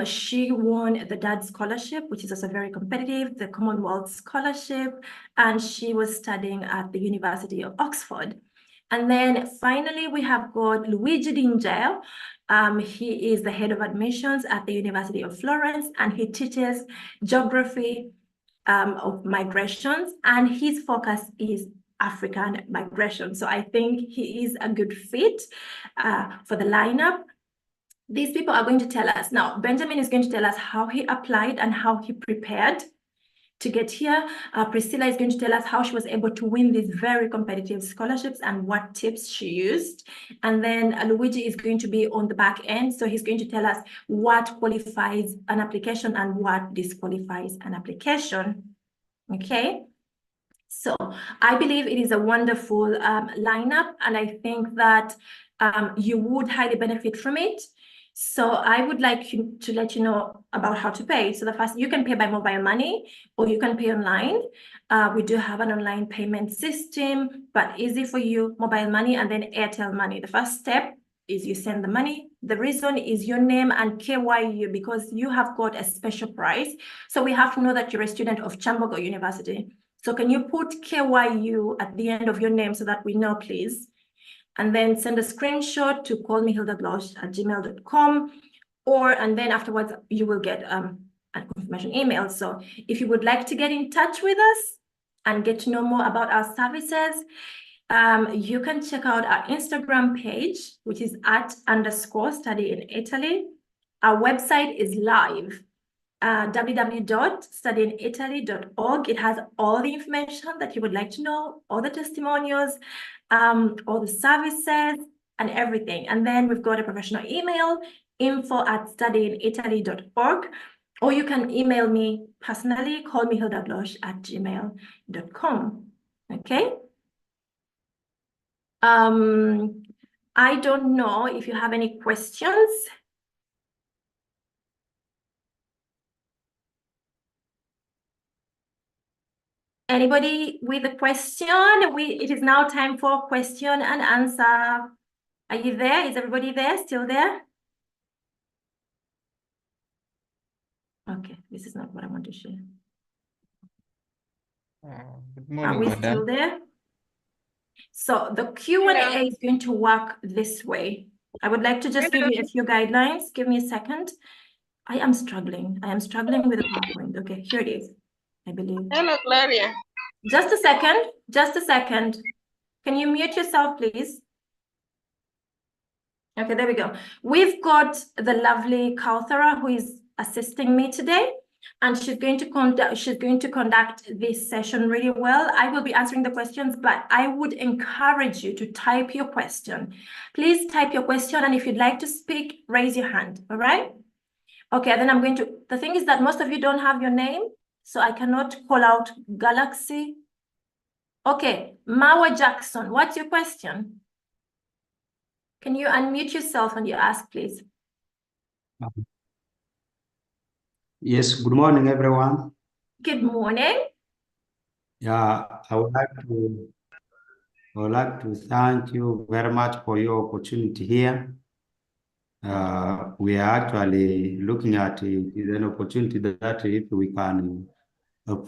She won the DAD scholarship, which is also very competitive, the Commonwealth scholarship, and she was studying at the University of Oxford. And then finally, we have got Luigi D'Ingeo. He is the head of admissions at the University of Florence, and he teaches geography, of migrations, and his focus is African migration. So I think he is a good fit for the lineup. These people are going to tell us now. Benjamin is going to tell us how he applied and how he prepared to get here. Priscilla is going to tell us how she was able to win these very competitive scholarships and what tips she used. And then Luigi is going to be on the back end. So he's going to tell us what qualifies an application and what disqualifies an application. Okay. So I believe it is a wonderful lineup, and I think that you would highly benefit from it. So I would like to let you know about how to pay. So the first, you can pay by mobile money or you can pay online. We do have an online payment system, but easy for you, mobile money and then Airtel money. The first step is you send the money. The reason is your name and KYU, because you have got a special price. So we have to know that you're a student of Kyambogo University. So can you put KYU at the end of your name so that we know, please? And then send a screenshot to callmehildablosh@gmail.com, and then afterwards you will get a confirmation email. So if you would like to get in touch with us and get to know more about our services, you can check out our Instagram page, which is @_studyinitaly. Our website is live. www.studyinitaly.org. It has all the information that you would like to know, all the testimonials, all the services and everything. And then we've got a professional email, info@studyinitaly.org, or you can email me personally, callmehildablosh@gmail.com. Okay. I don't know if you have any questions. Anybody with a question? It is now time for question and answer. Are you there? Is everybody there? Still there? Okay, this is not what I want to share. Good morning, Are we madam. still there? So the Q&A is going to work this way. I would like to just give you a few guidelines. Give me a second. I am struggling. I am struggling with the PowerPoint. Okay, here it is, I believe. Hello, Gloria. Just a second. Just a second. Can you mute yourself, please? Okay, there we go. We've got the lovely Kauthara who is assisting me today, and she's going to conduct this session really well. I will be answering the questions, but I would encourage you to type your question. Please type your question, and if you'd like to speak, raise your hand. All right? Okay, then I'm going to. The thing is that most of you don't have your name, so I cannot call out Galaxy. Okay, Mawa Jackson, what's your question? Can you unmute yourself and you ask, please? Yes, good morning, everyone. Good morning. Yeah, I would like to thank you very much for your opportunity here. We are actually looking at it as an opportunity that if we can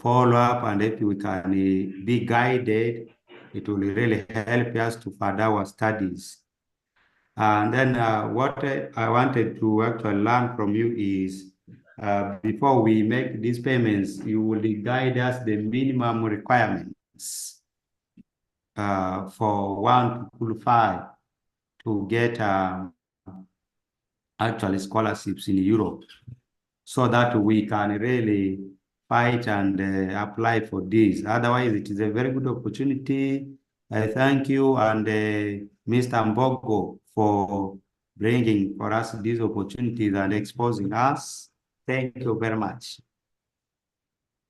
follow up and if we can be guided, it will really help us to further our studies. And then what I wanted to actually learn from you is, before we make these payments, you will guide us the minimum requirements for one to qualify to get actually scholarships in Europe, so that we can really fight and apply for this. Otherwise, it is a very good opportunity. I thank you and Mr. Mbogo for bringing for us these opportunities and exposing us. Thank you very much.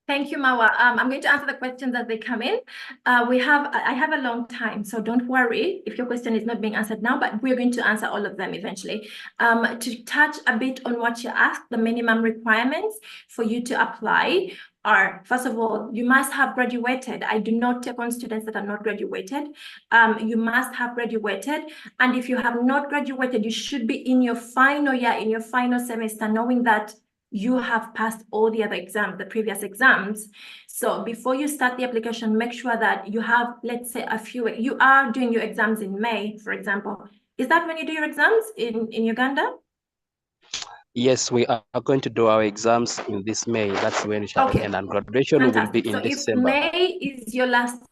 Thank you, Mawa. I'm going to answer the questions as they come in. I have a long time, so don't worry if your question is not being answered now, but we're going to answer all of them eventually. To touch a bit on what you asked, the minimum requirements for you to apply are, first of all, you must have graduated. I do not take on students that are not graduated. You must have graduated. And if you have not graduated, you should be in your final year, in your final semester, knowing that you have passed all the other exams, the previous exams. So before you start the application, make sure that you have, let's say, you are doing your exams in May, for example. Is that when you do your exams in Uganda? Yes, we are going to do our exams in this May. That's when we shall end, and graduation will be Fantastic. in So December. if May is your last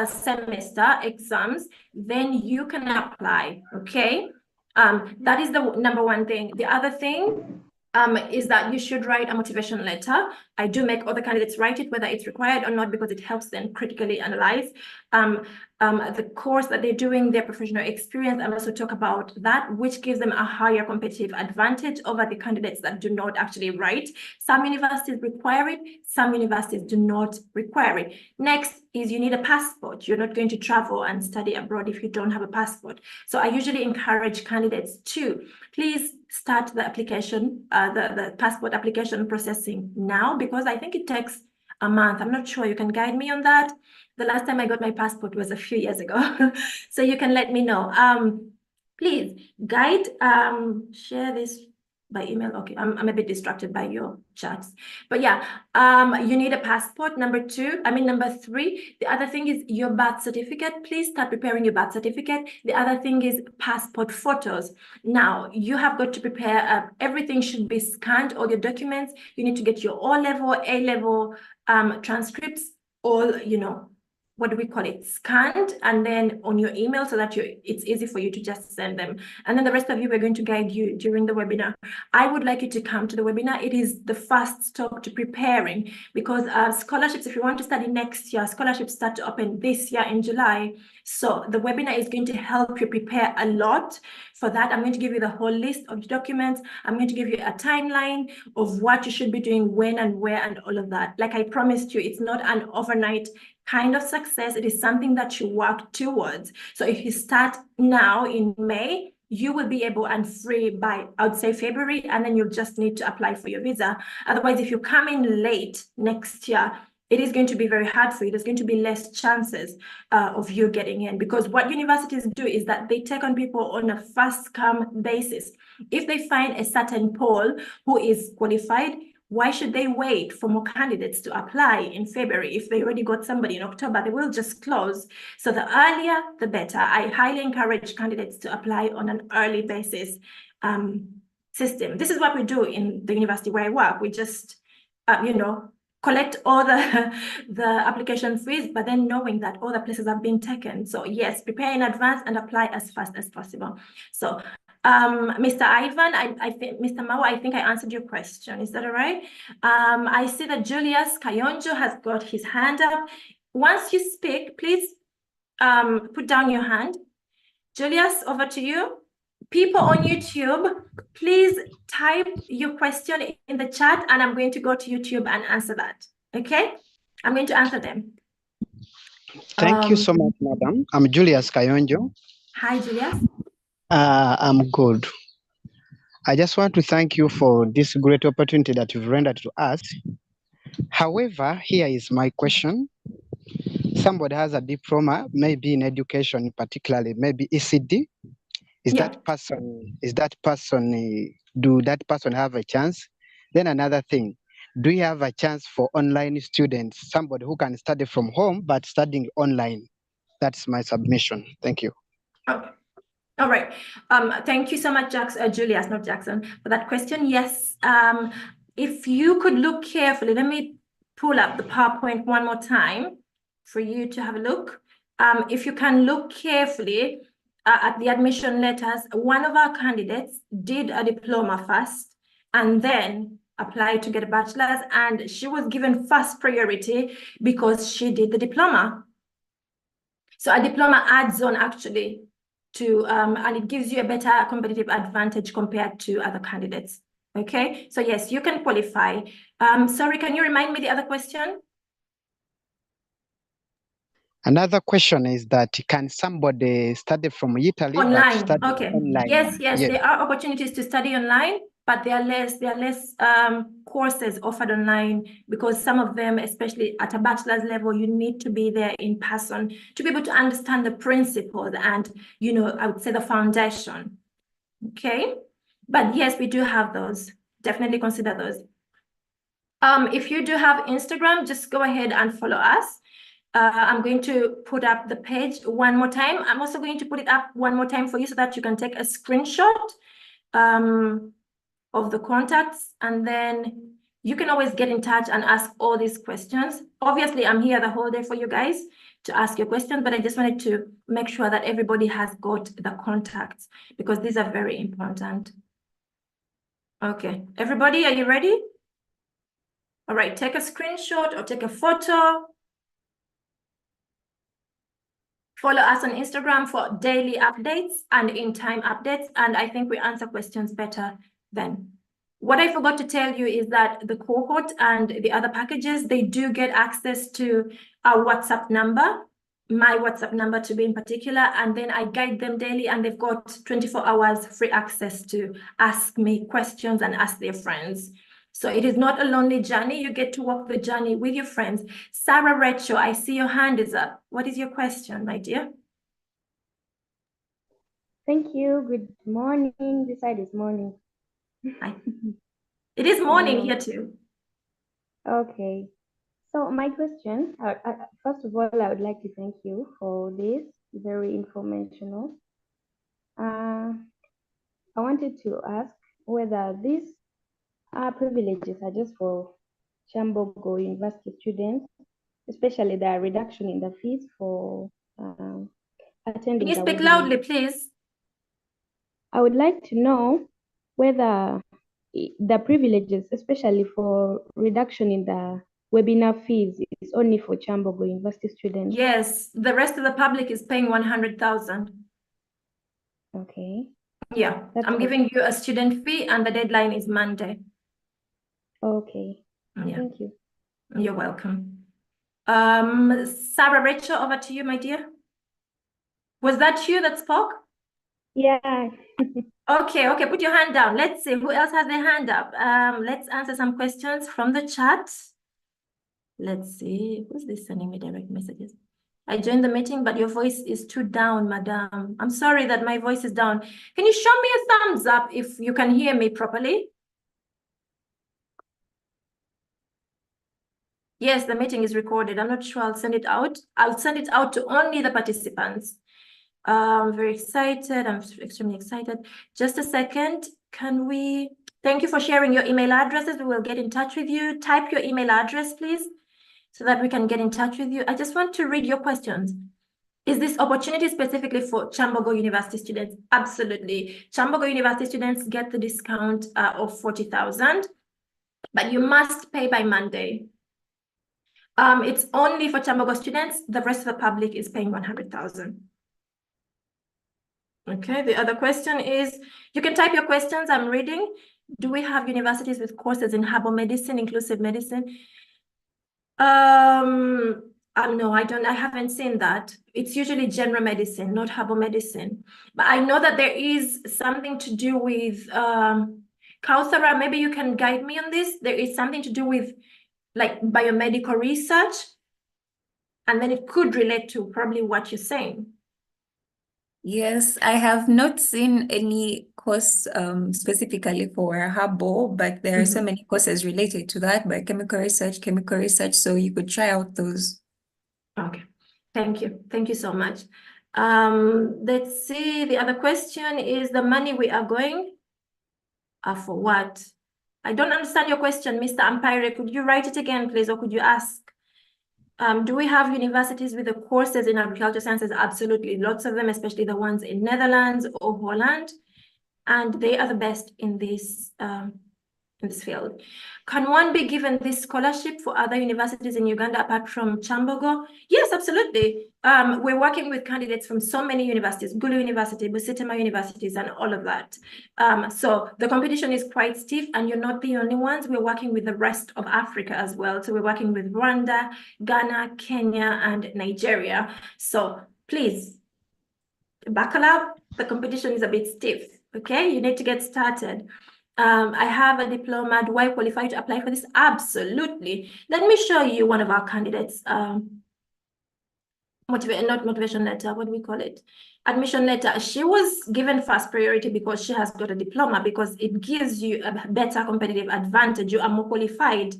semester exams, then you can apply, okay? That is the number one thing. The other thing is that you should write a motivation letter. I do make other candidates write it, whether it's required or not, because it helps them critically analyze the course that they're doing, their professional experience, and also talk about that, which gives them a higher competitive advantage over the candidates that do not actually write. Some universities require it, some universities do not require it. Next is you need a passport. You're not going to travel and study abroad if you don't have a passport. So I usually encourage candidates to please start the application, the passport application processing now, because I think it takes a month. I'm not sure. You can guide me on that. The last time I got my passport was a few years ago. So you can let me know. Please guide, share this by email. Okay, I'm a bit distracted by your chats. But yeah, you need a passport, number three. The other thing is your birth certificate. Please start preparing your birth certificate. The other thing is passport photos. Now, you have got to prepare, everything should be scanned, all your documents. You need to get your O-level, A-level transcripts, all, you know, what do we call it, scanned, and then on your email so that it's easy for you to just send them. And then the rest of you, we're going to guide you during the webinar. I would like you to come to the webinar. It is the first stop to preparing, because scholarships, if you want to study next year, scholarships start to open this year in July. So the webinar is going to help you prepare a lot for that. I'm going to give you the whole list of documents. I'm going to give you a timeline of what you should be doing, when and where, and all of that. Like I promised you, it's not an overnight kind of success. It is something that you work towards. So if you start now in May, you will be able and free by, I would say, February, and then you'll just need to apply for your visa. Otherwise, if you come in late next year, it is going to be very hard for you. There's going to be less chances of you getting in, because what universities do is that they take on people on a first come basis. If they find a certain pool who is qualified, why should they wait for more candidates to apply in February? If they already got somebody in October, they will just close. So the earlier, the better. I highly encourage candidates to apply on an early basis system. This is what we do in the university where I work. We just, collect all the application fees, but then knowing that all the places have been taken. So yes, prepare in advance and apply as fast as possible. So Mr. Ivan, I think, Mr. Mawa, I think I answered your question. Is that all right? I see that Julius Kayonjo has got his hand up. Once you speak, please put down your hand. Julius, over to you. People on YouTube, please type your question in the chat, and I'm going to go to YouTube and answer that. Okay? I'm going to answer them. Thank you so much, madam. I'm Julius Kayonjo. Hi, Julius. I'm good. I just want to thank you for this great opportunity that you've rendered to us. However, here is my question. Somebody has a diploma, maybe in education, particularly maybe ECD. Do that person have a chance? Then another thing, do you have a chance for online students, somebody who can study from home but studying online? That's my submission. Thank you. Okay. All right. Thank you so much, Julius, not Jackson, for that question. Yes. If you could look carefully, let me pull up the PowerPoint one more time for you to have a look. If you can look carefully at the admission letters, one of our candidates did a diploma first and then applied to get a bachelor's, and she was given first priority because she did the diploma. So a diploma adds on actually to, and it gives you a better competitive advantage compared to other candidates. Okay, so yes, you can qualify. Sorry, can you remind me the other question? Another question is that can somebody study from Italy? Online, okay. Online? Yes, there are opportunities to study online, but there are less courses offered online, because some of them, especially at a bachelor's level, you need to be there in person to be able to understand the principles and, I would say the foundation. Okay, but yes, we do have those. Definitely consider those. If you do have Instagram, just go ahead and follow us. I'm going to put up the page one more time. I'm also going to put it up one more time for you so that you can take a screenshot. of the contacts, and then you can always get in touch and ask all these questions. Obviously, I'm here the whole day for you guys to ask your questions, but I just wanted to make sure that everybody has got the contacts because these are very important. Okay, everybody, are you ready? All right, take a screenshot or take a photo. Follow us on Instagram for daily updates and in-time updates, and I think we answer questions better then. What I forgot to tell you is that the cohort and the other packages, they do get access to our WhatsApp number, my WhatsApp number to be in particular, and then I guide them daily, and they've got 24 hours free access to ask me questions and ask their friends. So it is not a lonely journey. You get to walk the journey with your friends. Sarah Rachel, I see your hand is up. What is your question, my dear? Thank you. Good morning. This side is morning. Hi. It is morning here too. Okay. So my question, first of all, I would like to thank you for this, very informational. I wanted to ask whether these privileges are just for Kyambogo University students, especially the reduction in the fees for attending. Can you the speak webinar. loudly, please? I would like to know whether the privileges, especially for reduction in the webinar fees, is only for Kyambogo University students. Yes, the rest of the public is paying 100,000. Okay. Yeah, That's I'm all. giving you a student fee and the deadline is Monday. Okay. Yeah, Thank you. you're welcome. Sarah Rachel, over to you, my dear. Was that you that spoke? Yeah. Okay, put your hand down. Let's see who else has their hand up. Let's answer some questions from the chat. Let's see, who's this sending me direct messages? I joined the meeting, but your voice is too down, madam. I'm sorry that my voice is down. Can you show me a thumbs up if you can hear me properly? Yes, the meeting is recorded. I'm not sure I'll send it out. I'll send it out to only the participants. I'm very excited. I'm extremely excited. Just a second. Thank you for sharing your email addresses. We will get in touch with you. Type your email address, please, so that we can get in touch with you. I just want to read your questions. Is this opportunity specifically for Kyambogo University students? Absolutely. Kyambogo University students get the discount of 40,000, but you must pay by Monday. It's only for Kyambogo students. The rest of the public is paying 100,000. Okay, the other question is, you can type your questions, I'm reading. Do we have universities with courses in herbal medicine, inclusive medicine? No, I haven't seen that. It's usually general medicine, not herbal medicine. But I know that there is something to do with, Kauthara, maybe you can guide me on this. There is something to do with like biomedical research, and then it could relate to probably what you're saying. Yes, I have not seen any course specifically for herbal, but there are so many courses related to that, chemical research, so you could try out those. Okay, thank you. Thank you so much. Let's see, the other question is the money we are going for what? I don't understand your question, Mr. Ampire. Could you write it again, please, or could you ask? Do we have universities with the courses in agricultural sciences? Absolutely, lots of them, especially the ones in Netherlands or Holland, and they are the best in this field. Can one be given this scholarship for other universities in Uganda apart from Kyambogo? Yes, absolutely. We're working with candidates from so many universities, Gulu University, Busitama universities, and all of that. So the competition is quite stiff, and you're not the only ones. We're working with the rest of Africa as well. So we're working with Rwanda, Ghana, Kenya, and Nigeria. So please, buckle up. The competition is a bit stiff, okay? You need to get started. I have a diploma. Do I qualify to apply for this? Absolutely. Let me show you one of our candidates. Not motivation letter, what do we call it? Admission letter. She was given first priority because she has got a diploma, because it gives you a better competitive advantage. You are more qualified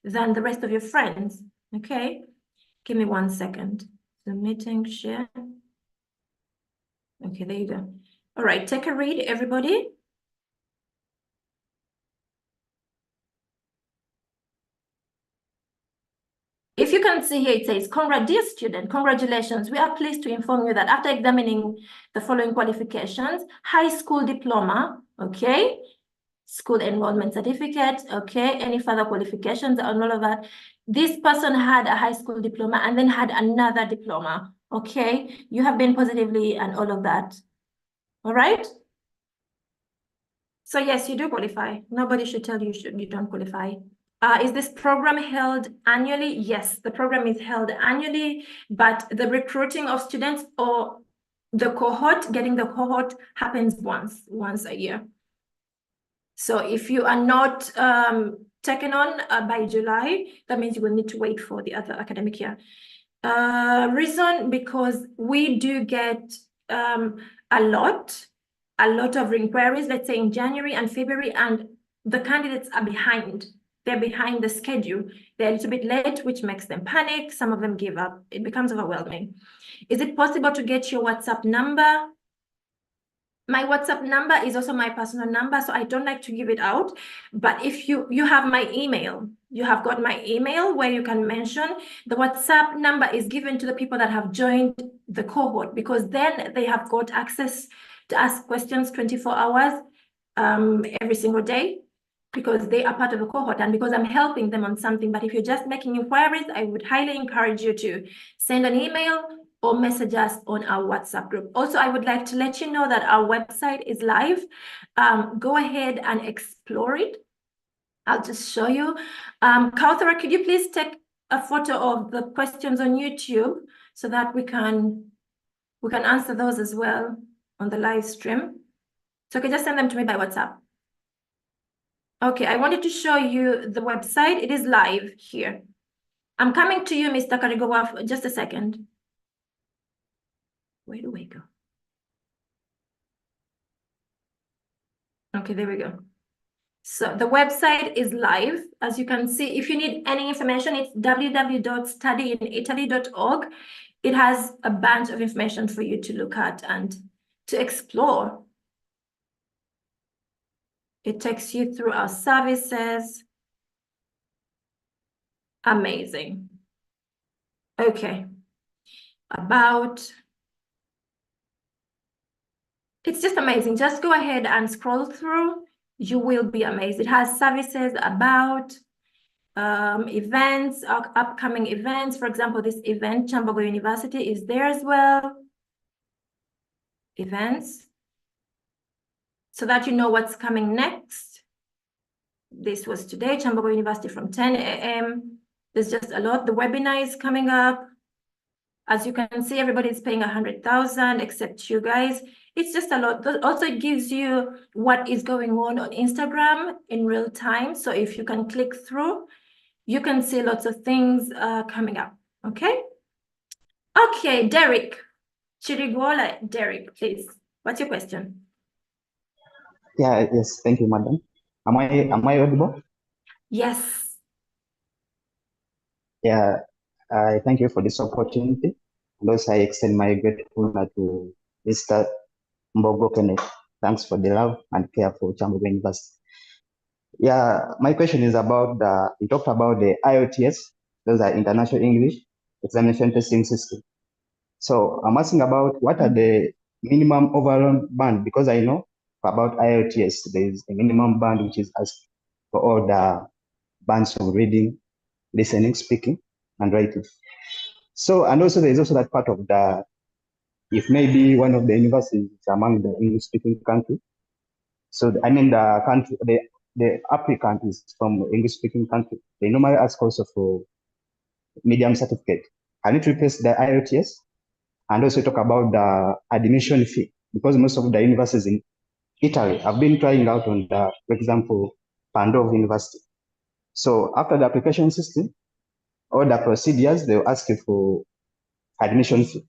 than the rest of your friends, okay? Give me 1 second. The meeting share. Okay, there you go. All right, take a read, everybody. see here, it says, dear student, congratulations. We are pleased to inform you that after examining the following qualifications, high school diploma, okay, school enrollment certificate, okay, any further qualifications and all of that. This person had a high school diploma and then had another diploma, okay? You have been positively and all of that, all right? So yes, you do qualify. Nobody should tell you you don't qualify. Is this program held annually? Yes, the program is held annually, but the recruiting of students or the cohort, getting the cohort happens once a year. So if you are not taken on by July, that means you will need to wait for the other academic year. Reason, because we do get a lot of inquiries, let's say in January and February, and the candidates are behind. They're behind the schedule. They're a little bit late, which makes them panic. Some of them give up. It becomes overwhelming. Is it possible to get your WhatsApp number? My WhatsApp number is also my personal number, so I don't like to give it out. But if you have my email, you have got my email where you can mention. The WhatsApp number is given to the people that have joined the cohort, because then they have got access to ask questions 24 hours every single day, because they are part of the cohort and because I'm helping them on something. But if you're just making inquiries, I would highly encourage you to send an email or message us on our WhatsApp group. Also, I would like to let you know that our website is live. Go ahead and explore it. I'll just show you. Kauthara, could you please take a photo of the questions on YouTube so that we can answer those as well on the live stream? So you can just send them to me by WhatsApp. Okay, I wanted to show you the website. It is live here. I'm coming to you, Mr. Karigowa, just a second. Where do we go? Okay, there we go. So the website is live. As you can see, if you need any information, it's www.studyinitaly.org. It has a bunch of information for you to look at and to explore. It takes you through our services. Amazing. Okay. It's just amazing. Just go ahead and scroll through. You will be amazed. It has services about events, upcoming events. For example, this event, Kyambogo University, is there as well. Events. So that you know what's coming next. This was today, Kyambogo University from 10 a.m. There's just a lot. The webinar is coming up. As you can see, everybody's paying 100,000 except you guys. It's just a lot. Also, it gives you what is going on Instagram in real time. So if you can click through, you can see lots of things coming up. Okay. Okay, Derek. Chirigola, Derek, please. What's your question? Yeah, yes, thank you, madam. Am I audible? Yes. Yeah, I thank you for this opportunity. And also I extend my gratefulness to Mr. Mbogo Kenneth. Thanks for the love and care for Kyambogo University. Yeah, my question is about you talked about the IELTS, those are International English Examination Testing System. So I'm asking about what are the minimum overall band, because I know about IELTS, there is a minimum band which is asked for all the bands of reading, listening, speaking, and writing. So, and also there is also that part of if maybe one of the universities is among the English-speaking country. So, I mean the country, the applicant is from English-speaking country. They normally ask also for medium certificate. Can it replace the IELTS? And also talk about the admission fee, because most of the universities in Italy have been trying out on for example, Padova University. So after the application system, all the procedures, they'll ask you for admission fee.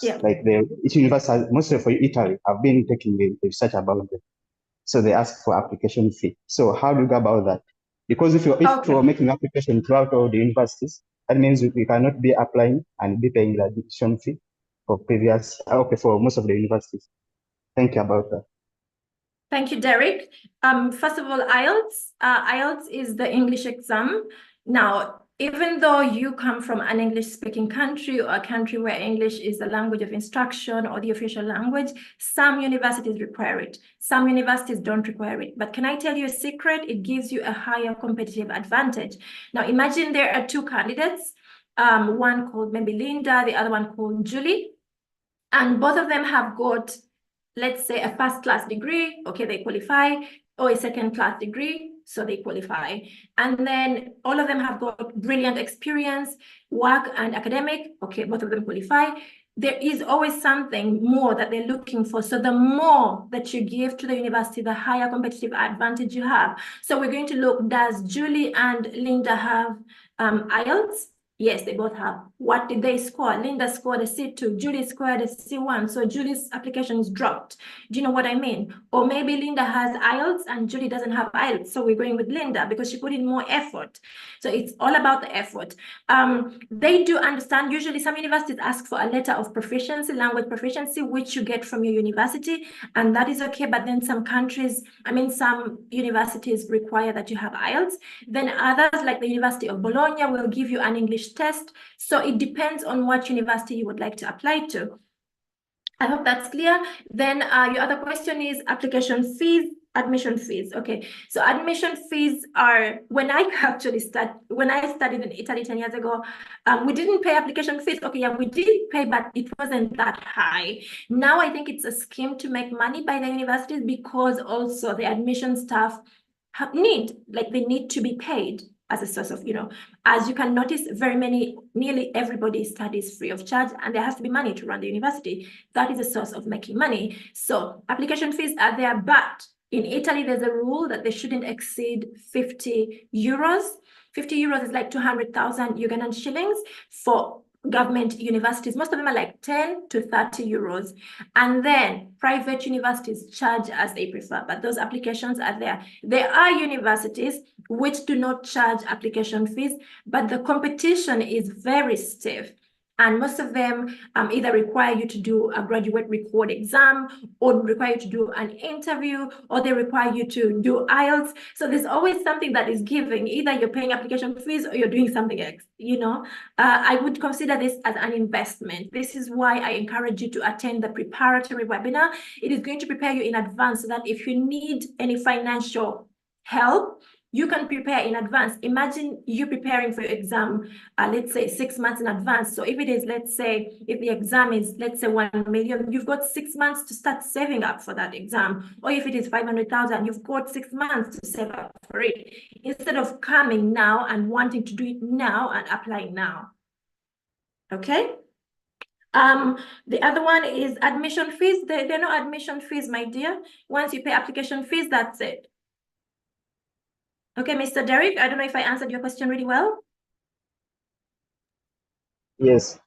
Yeah. Like each university, mostly for Italy, I've been taking the research about them. So they ask for application fee. So how do you go about that? Because if you're making application throughout all the universities, that means we cannot be applying and be paying the admission fee for for most of the universities. Thank you about that. Thank you, Derek. First of all, IELTS. IELTS is the English exam. Now, even though you come from an English-speaking country or a country where English is the language of instruction or the official language, some universities require it. Some universities don't require it. But can I tell you a secret? It gives you a higher competitive advantage. Now, imagine there are two candidates, one called maybe Linda, the other one called Julie, and both of them have got, let's say, a first-class degree, okay, they qualify, or a second-class degree, so they qualify. And then all of them have got brilliant experience, work and academic, okay, both of them qualify. There is always something more that they're looking for. So the more that you give to the university, the higher competitive advantage you have. So we're going to look, does Julie and Linda have IELTS? Yes, they both have. What did they score? Linda scored a C2, Julie scored a C1. So Julie's application is dropped. Do you know what I mean? Or maybe Linda has IELTS and Julie doesn't have IELTS. So we're going with Linda because she put in more effort. So it's all about the effort. They do understand, usually some universities ask for a letter of proficiency, language proficiency, which you get from your university. And that is okay. But then some countries, some universities require that you have IELTS. Then others, like the University of Bologna, will give you an English test. So it depends on what university you would like to apply to. I hope that's clear. Then your other question is application fees, admission fees. Okay, so admission fees are, when I studied in Italy 10 years ago, we didn't pay application fees. Okay, yeah, we did pay, but it wasn't that high. Now I think it's a scheme to make money by the universities because also the admission staff need to be paid as a source of, as you can notice, nearly everybody studies free of charge, and there has to be money to run the university. That is a source of making money. So application fees are there, but in Italy, there's a rule that they shouldn't exceed 50 euros. 50 euros is like 200,000 Ugandan shillings for government universities. Most of them are like 10 to 30 euros. And then private universities charge as they prefer, but those applications are there. There are universities which do not charge application fees, but the competition is very stiff. And most of them either require you to do a graduate record exam, or require you to do an interview, or they require you to do IELTS. So there's always something that is giving. Either you're paying application fees or you're doing something else, I would consider this as an investment. This is why I encourage you to attend the preparatory webinar. It is going to prepare you in advance so that if you need any financial help, you can prepare in advance. Imagine you preparing for your exam, let's say 6 months in advance. So if it is, let's say, if the exam is, let's say 1 million, you've got 6 months to start saving up for that exam. Or if it is 500,000, you've got 6 months to save up for it. Instead of coming now and wanting to do it now and applying now. Okay? The other one is admission fees. There are no admission fees, my dear. Once you pay application fees, that's it. Okay, Mr. Derek, I don't know if I answered your question really well. Yes.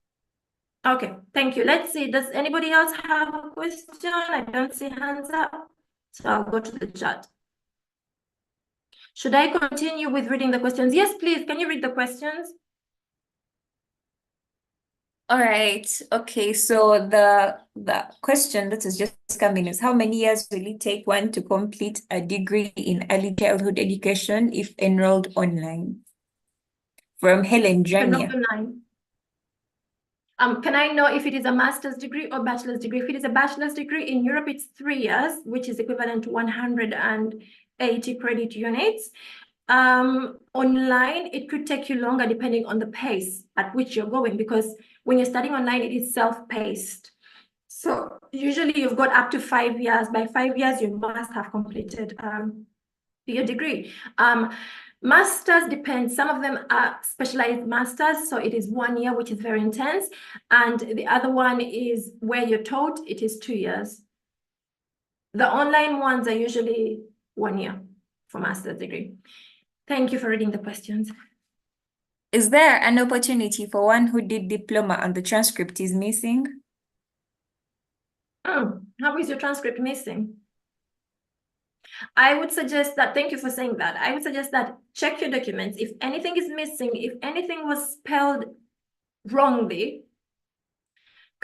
Okay, thank you. Let's see, does anybody else have a question? I don't see hands up, so I'll go to the chat. Should I continue with reading the questions? Yes, please, can you read the questions? All right. Okay. So the question that has just come in is, how many years will it take one to complete a degree in early childhood education if enrolled online? From Helen Jania. Can I know if it is a master's degree or bachelor's degree? If it is a bachelor's degree in Europe, it's 3 years, which is equivalent to 180 credit units. Online, it could take you longer depending on the pace at which you're going, because when you're studying online, it is self-paced. So usually you've got up to 5 years. By 5 years, you must have completed your degree. Masters depends. Some of them are specialized masters, so it is 1 year, which is very intense. And the other one is where you're taught, it is 2 years. The online ones are usually 1 year for master's degree. Thank you for reading the questions. Is there an opportunity for one who did diploma and the transcript is missing? How is your transcript missing? I would suggest that, thank you for saying that. I would suggest that check your documents. If anything is missing, if anything was spelled wrongly,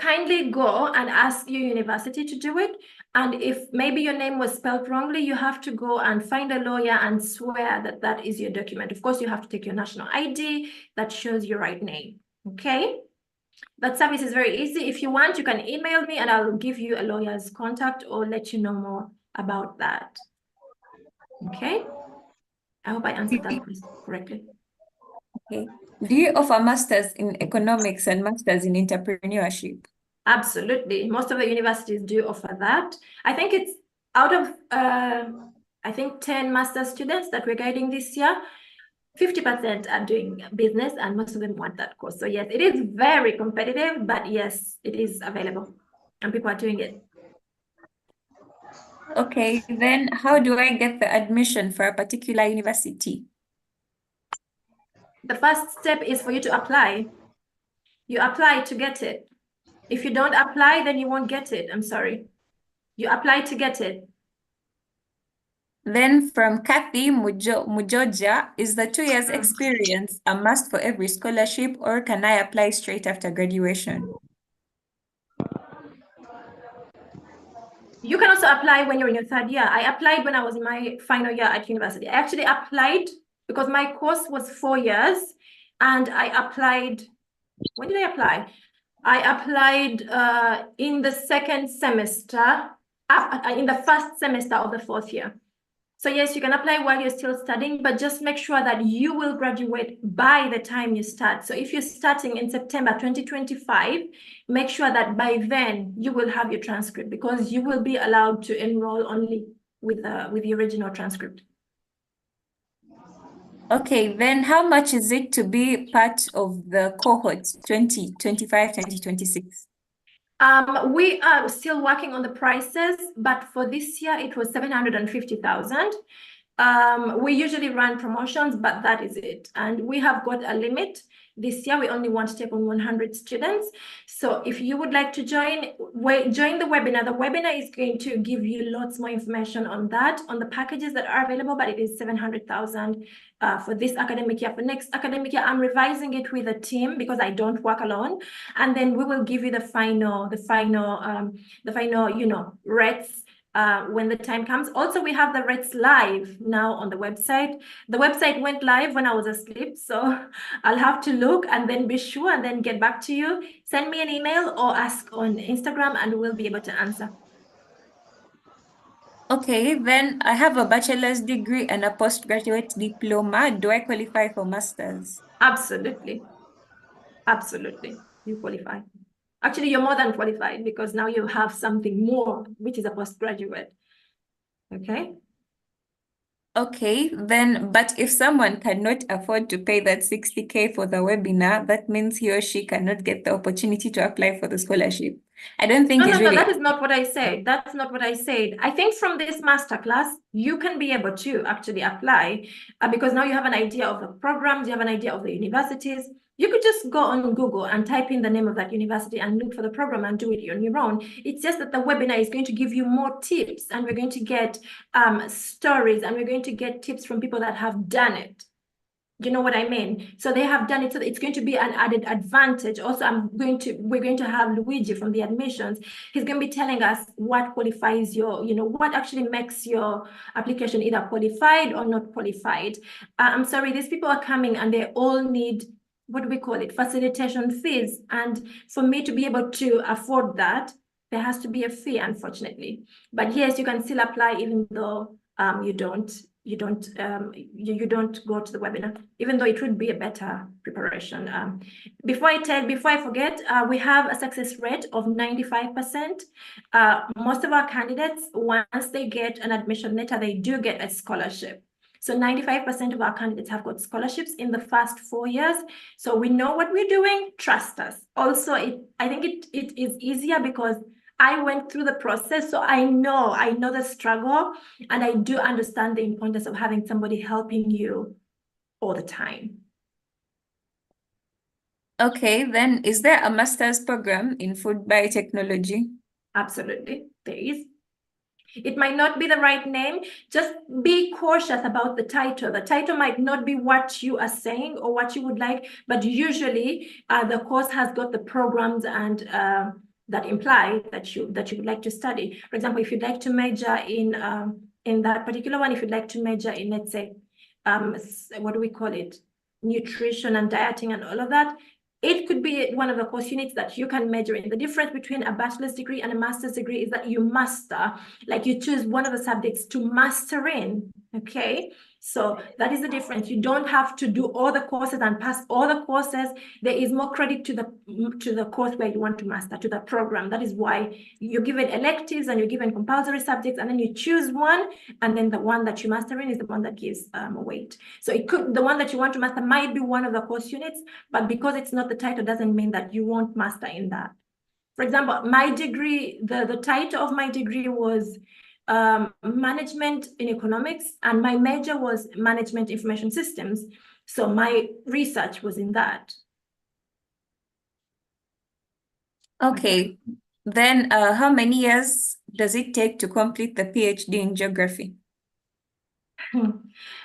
kindly go and ask your university to do it. And if maybe your name was spelled wrongly, you have to go and find a lawyer and swear that that is your document. Of course, you have to take your national ID that shows your right name, okay? That service is very easy. If you want, you can email me and I'll give you a lawyer's contact or let you know more about that, okay? I hope I answered that correctly. Okay. Do you offer masters in economics and masters in entrepreneurship? Absolutely. Most of the universities do offer that. I think it's out of, I think 10 master students that we're guiding this year, 50% are doing business and most of them want that course. So yes, it is very competitive, but yes, it is available and people are doing it. Okay, then how do I get the admission for a particular university? The first step is for you to apply. You apply to get it. If you don't apply, then you won't get it. I'm sorry. You apply to get it. Then from Kathy Mujoja, is the 2 years experience a must for every scholarship or can I apply straight after graduation? You can also apply when you're in your third year. I applied when I was in my final year at university. I actually applied because my course was 4 years and I applied, when did I apply? I applied in the second semester, in the first semester of the 4th year. So yes, you can apply while you're still studying, but just make sure that you will graduate by the time you start. So if you're starting in September 2025, make sure that by then you will have your transcript because you will be allowed to enroll only with the original transcript. Okay, then how much is it to be part of the cohort 2025, 2026? We are still working on the prices, but for this year it was 750,000. We usually run promotions, but that is it. And we have got a limit. This year, we only want to take on 100 students. So if you would like to join the webinar. The webinar is going to give you lots more information on that, on the packages that are available, but it is 700,000 for this academic year. For next academic year, I'm revising it with a team because I don't work alone. And then we will give you the final, rates when the time comes. Also, we have the rates live now on the website. The website went live when I was asleep, so I'll have to look and then be sure and then get back to you. Send me an email or ask on Instagram and we'll be able to answer. Okay, then I have a bachelor's degree and a postgraduate diploma. Do I qualify for master's? Absolutely. Absolutely. You qualify. Actually, you're more than qualified because now you have something more, which is a postgraduate. Okay. Okay, then, but if someone cannot afford to pay that 60K for the webinar, that means he or she cannot get the opportunity to apply for the scholarship. I don't think No, it's really. that is not what I said. That's not what I said. I think from this masterclass, you can be able to actually apply because now you have an idea of the programs, you have an idea of the universities. You could just go on Google and type in the name of that university and look for the program and do it on your own. It's just that the webinar is going to give you more tips and we're going to get stories and we're going to get tips from people that have done it. You know what I mean? So they have done it, so it's going to be an added advantage. Also, we're going to have Luigi from the admissions. He's going to be telling us what qualifies your, what actually makes your application either qualified or not qualified. I'm sorry, these people are coming and they all need, what do we call it? Facilitation fees. And for me to be able to afford that, there has to be a fee, unfortunately. But yes, you can still apply even though you don't go to the webinar, even though it would be a better preparation. Before I forget, we have a success rate of 95%. Most of our candidates, once they get an admission letter, they do get a scholarship. So 95% of our candidates have got scholarships in the first 4 years. So we know what we're doing, trust us. Also, I think it is easier because I went through the process, so I know the struggle, and I do understand the importance of having somebody helping you all the time. Okay, then is there a master's program in food biotechnology? Absolutely, there is. It might not be the right name. Just be cautious about the title. The title might not be what you are saying or what you would like, but usually the course has got the programs and that imply that you would like to study. For example, if you'd like to major in that particular one, if you'd like to major in, let's say, what do we call it? Nutrition and dieting and all of that, it could be one of the course units that you can major in. The difference between a bachelor's degree and a master's degree is that you master, like you choose one of the subjects to master in, okay? So that is the difference. You don't have to do all the courses and pass all the courses. There is more credit to the course where you want to master, to the program. That is why you're given electives and you're given compulsory subjects, and then you choose one, and then the one that you master in is the one that gives weight. So it could, the one that you want to master might be one of the course units, but because it's not the title doesn't mean that you won't master in that. For example, my degree, the title of my degree was management in economics, and my major was management information systems. So my research was in that. Okay, then how many years does it take to complete the PhD in geography?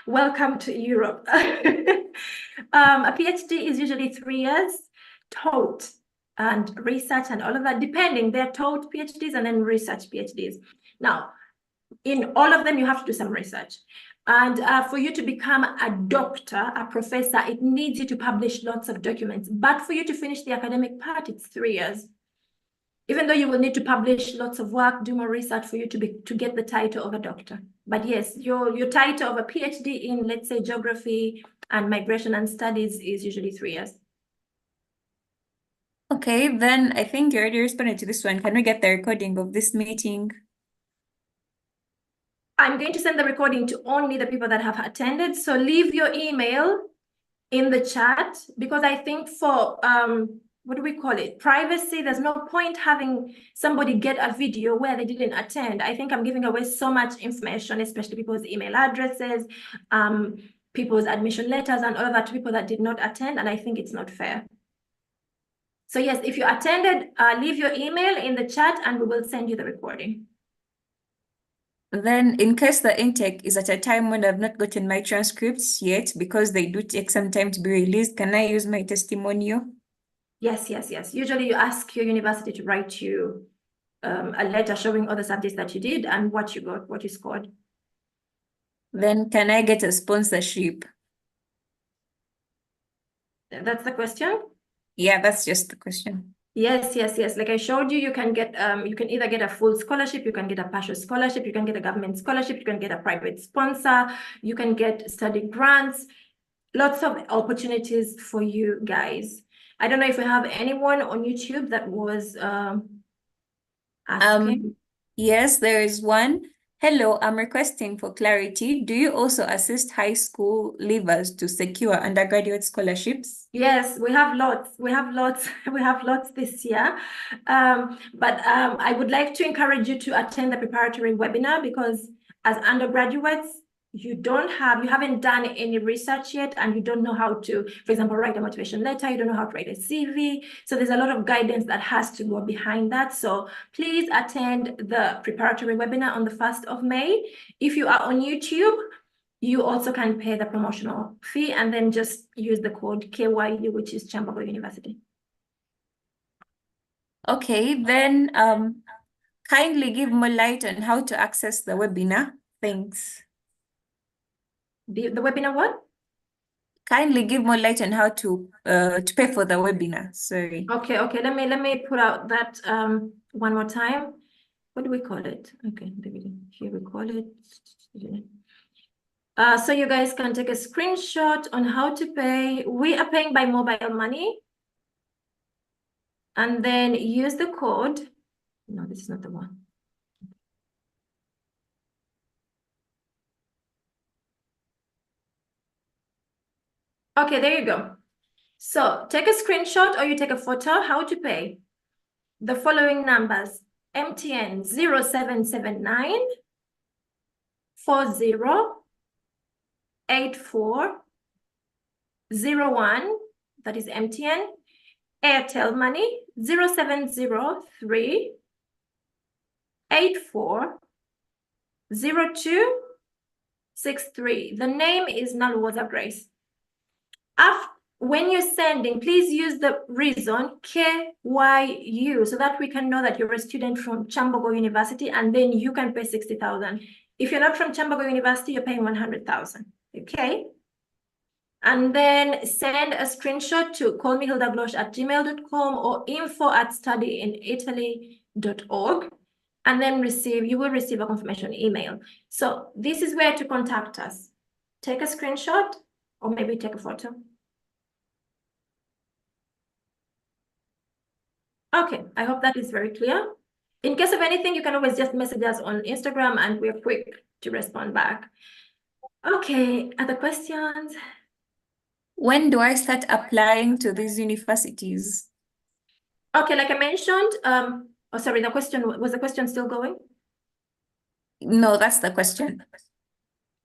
Welcome to Europe. A PhD is usually 3 years, taught and research and all of that, depending. They're taught PhDs and then research PhDs. Now, in all of them, you have to do some research. And for you to become a doctor, a professor, it needs you to publish lots of documents. But for you to finish the academic part, it's 3 years. Even though you will need to publish lots of work, do more research for you to get the title of a doctor. But yes, your title of a PhD in, let's say, geography and migration and studies is usually 3 years. Okay, then I think you already responded to this one. Can we get the recording of this meeting? I'm going to send the recording to only the people that have attended. So leave your email in the chat, because I think for, what do we call it? Privacy, there's no point having somebody get a video where they didn't attend. I think I'm giving away so much information, especially people's email addresses, people's admission letters and all of that to people that did not attend, and I think it's not fair. So yes, if you attended, leave your email in the chat and we will send you the recording. Then in case the intake is at a time when I've not gotten my transcripts yet, because they do take some time to be released, can I use my testimonial? Yes, yes, yes. Usually you ask your university to write you a letter showing all the subjects that you did and what you got, what you scored. Then can I get a sponsorship? That's the question? Yeah, that's just the question. Yes, yes, yes. Like I showed you, you can get, you can either get a full scholarship, you can get a partial scholarship, you can get a government scholarship, you can get a private sponsor, you can get study grants, lots of opportunities for you guys. I don't know if we have anyone on YouTube that was asking. Yes, there is one. Hello, I'm requesting for clarity. Do you also assist high school leavers to secure undergraduate scholarships? Yes, we have lots. We have lots. We have lots this year. But I would like to encourage you to attend the preparatory webinar, because as undergraduates, you haven't done any research yet, and you don't know how to, for example, write a motivation letter. You don't know how to write a CV. So there's a lot of guidance that has to go behind that. So please attend the preparatory webinar on the 1st of May. If you are on YouTube, you also can pay the promotional fee and then just use the code KYU, which is Kyambogo University. Okay, then kindly give more light on how to access the webinar. Thanks. The webinar what? Kindly give more light on how to pay for the webinar. Sorry. Okay, okay. Let me put out that one more time. What do we call it? Okay, here we call it. So you guys can take a screenshot on how to pay. We are paying by mobile money. And then use the code. No, this is not the one. Okay, there you go. So take a screenshot or you take a photo. How to pay? The following numbers: MTN 0779 40 8401. That is MTN. Airtel Money 0703 84 0263. The name is Nalwoza Grace. when you're sending, please use the reason KYU so that we can know that you're a student from Kyambogo University, and then you can pay 60,000. If you're not from Kyambogo University, you're paying 100,000. Okay. And then send a screenshot to callmehildaglosh@gmail.com or info@studyinitaly.org, and then you will receive a confirmation email. So this is where to contact us. Take a screenshot or maybe take a photo. Okay, I hope that is very clear. In case of anything, you can always just message us on Instagram and we're quick to respond back. Okay, other questions? When do I start applying to these universities? Okay, like I mentioned, oh, sorry, the question still going? No, that's the question.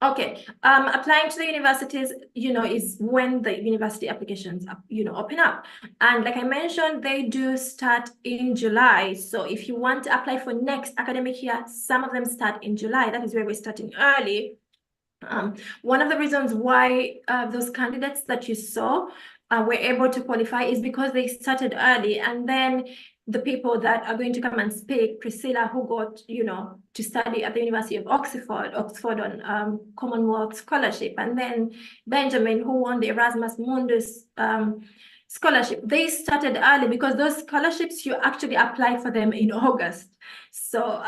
Okay, applying to the universities, is when the university applications, open up. And like I mentioned, they do start in July. So if you want to apply for next academic year, some of them start in July. That is where we're starting early. One of the reasons why those candidates that you saw were able to qualify is because they started early, and then the people that are going to come and speak, Priscilla, who got, to study at the University of Oxford on Commonwealth scholarship, and then Benjamin, who won the Erasmus Mundus scholarship. They started early because those scholarships, you actually apply for them in August. So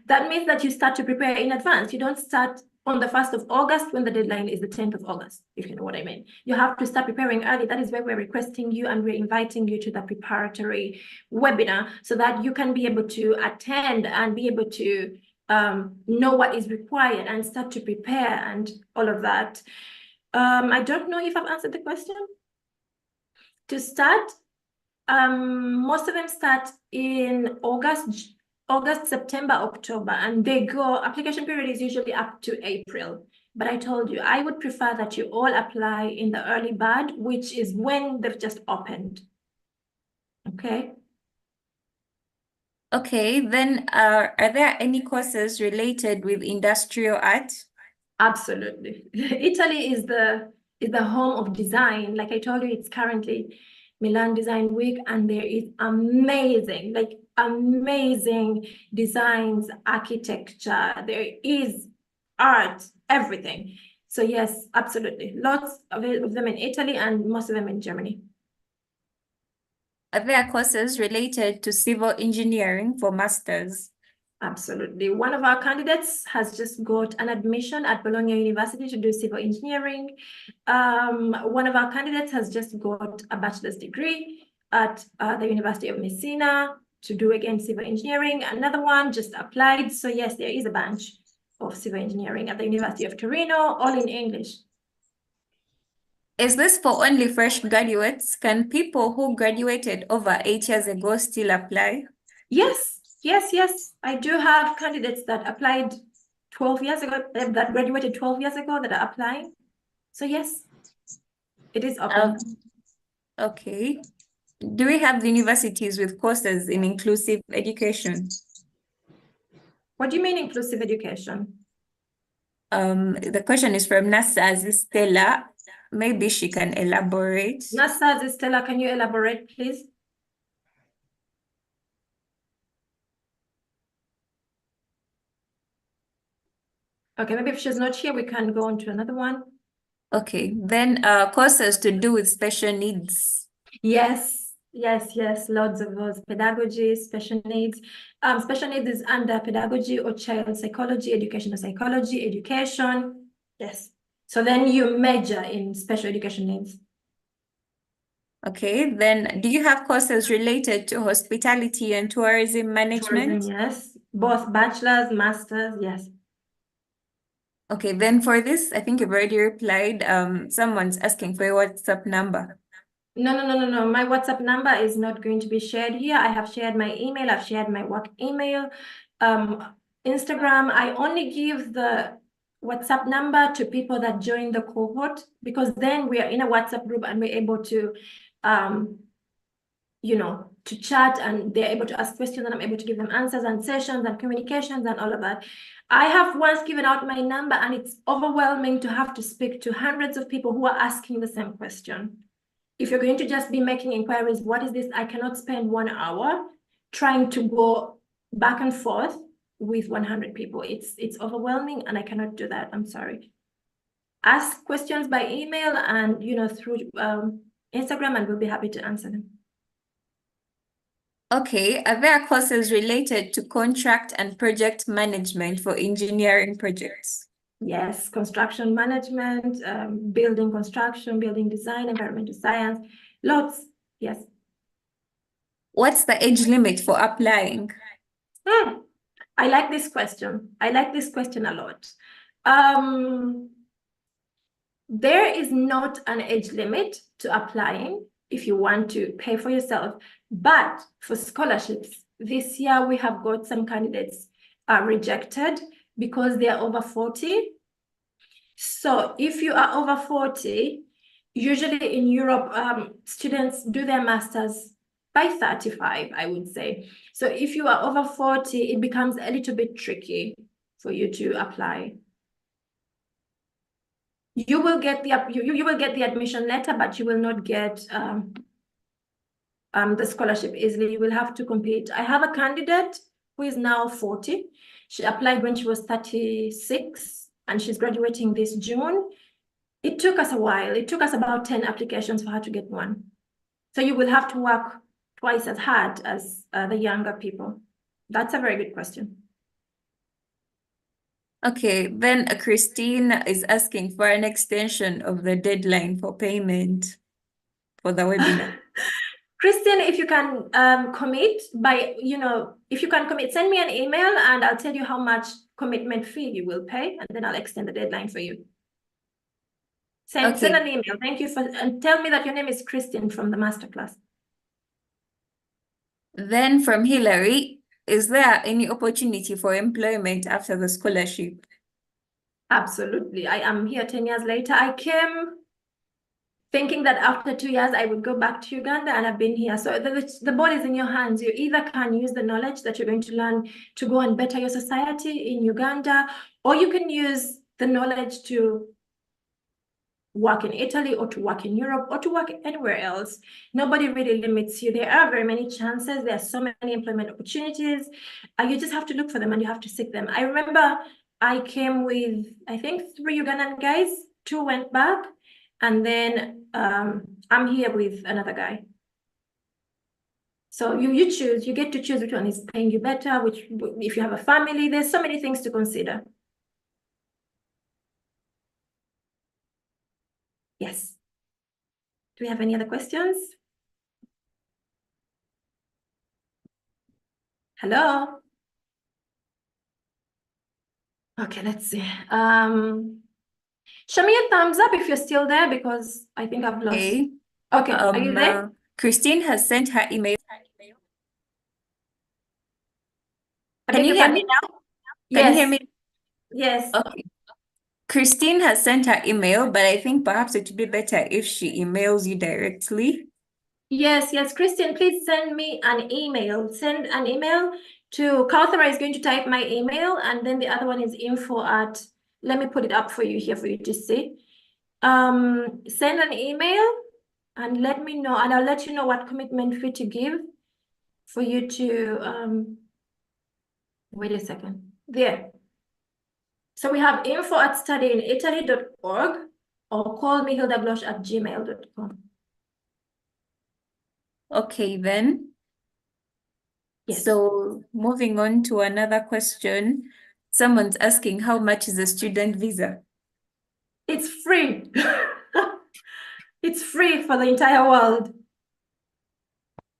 that means that you start to prepare in advance. You don't start on the 1st of August when the deadline is the 10th of August, if you know what I mean. You have to start preparing early. That is why we're requesting you and we're inviting you to the preparatory webinar so that you can be able to attend and be able to know what is required and start to prepare and all of that. I don't know if I've answered the question. To start, most of them start in August, September, October, and application period is usually up to April. But I told you, I would prefer that you all apply in the early bird, which is when they've just opened. Okay. Okay, then are there any courses related with industrial art? Absolutely. Italy is the home of design. Like I told you, it's currently Milan Design Week, and there is amazing designs, architecture, there is art, everything. So yes, absolutely. Lots of them in Italy and most of them in Germany. Are there courses related to civil engineering for masters? Absolutely. One of our candidates has just got an admission at Bologna University to do civil engineering. One of our candidates has just got a bachelor's degree at the University of Messina to do again civil engineering. Another one just applied. So yes, there is a bunch of civil engineering at the University of Torino, all in English. Is this for only fresh graduates? Can people who graduated over 8 years ago still apply? Yes. I do have candidates that applied 12 years ago, that graduated 12 years ago that are applying. So yes, it is open. Okay. Do we have universities with courses in inclusive education? What do you mean inclusive education? The question is from Nasa Stella. Maybe she can elaborate. Nasa Stella, can you elaborate, please? Okay, maybe if she's not here, we can go on to another one. Okay, then courses to do with special needs. Yes, lots of those. Pedagogy, special needs. Special needs is under pedagogy or child psychology, educational psychology, education. Yes. So then you major in special education needs. Okay, then do you have courses related to hospitality and tourism management? Tourism, yes. Both bachelor's, master's, yes. Okay, then for this, I think you've already replied. Someone's asking for your WhatsApp number. No. My WhatsApp number is not going to be shared here. I have shared my email. I've shared my work email. Instagram, I only give the WhatsApp number to people that join the cohort, because then we are in a WhatsApp group and we're able to, to chat, and they're able to ask questions and I'm able to give them answers and sessions and communications and all of that. I have once given out my number and it's overwhelming to have to speak to hundreds of people who are asking the same question. if you're going to just be making inquiries, what is this? I cannot spend 1 hour trying to go back and forth with 100 people. It's overwhelming, and I cannot do that. I'm sorry. Ask questions by email and through Instagram, and we'll be happy to answer them. Okay, are there courses related to contract and project management for engineering projects? Yes, construction management, building construction, building design, environmental science, lots. Yes. What's the age limit for applying? I like this question. I like this question a lot. There is not an age limit to applying if you want to pay for yourself, but for scholarships, this year we have got some candidates rejected because they are over 40. So if you are over 40, usually in Europe, students do their masters by 35, I would say. So if you are over 40, it becomes a little bit tricky for you to apply. You will get the admission letter, but you will not get the scholarship easily. You will have to compete. I have a candidate who is now 40. She applied when she was 36, and she's graduating this June. It took us a while. It took us about 10 applications for her to get one. So you will have to work twice as hard as the younger people. That's a very good question. Okay, then Christine is asking for an extension of the deadline for payment for the webinar. Christine, if you can commit by, if you can commit, send me an email and I'll tell you how much commitment fee you will pay, and then I'll extend the deadline for you. Send an email. Thank you and tell me that your name is Christine from the masterclass. Then from Hillary, is there any opportunity for employment after the scholarship? Absolutely. I am here 10 years later. I came thinking that after 2 years, I would go back to Uganda, and I've been here. So the ball is in your hands. You either can use the knowledge that you're going to learn to go and better your society in Uganda, or you can use the knowledge to work in Italy or to work in Europe or to work anywhere else. Nobody really limits you. There are very many chances. There are so many employment opportunities. You just have to look for them and you have to seek them. I remember I came with, I think, 3 Ugandan guys. 2 went back. And then I'm here with another guy. So you choose, you get to choose which one is paying you better, which, if you have a family, there's so many things to consider. Yes. Do we have any other questions? Hello? Okay, let's see. Show me a thumbs up if you're still there, because I think I've lost. Okay, are you there? Christine has sent her email. Can you hear me now? Can you hear me? Yes. Okay. Christine has sent her email, but I think perhaps it would be better if she emails you directly. Yes, Christine, please send me an email. Send an email to Kauthara is going to type my email, and then the other one is info at, let me put it up for you here for you to see. Send an email and let me know, and I'll let you know what commitment fee to give for you to, wait a second, there. So we have info@studyinitaly.org, or call me hildaglosh@gmail.com. Okay, then. Yes. So moving on to another question. Someone's asking, how much is a student visa? It's free. It's free for the entire world.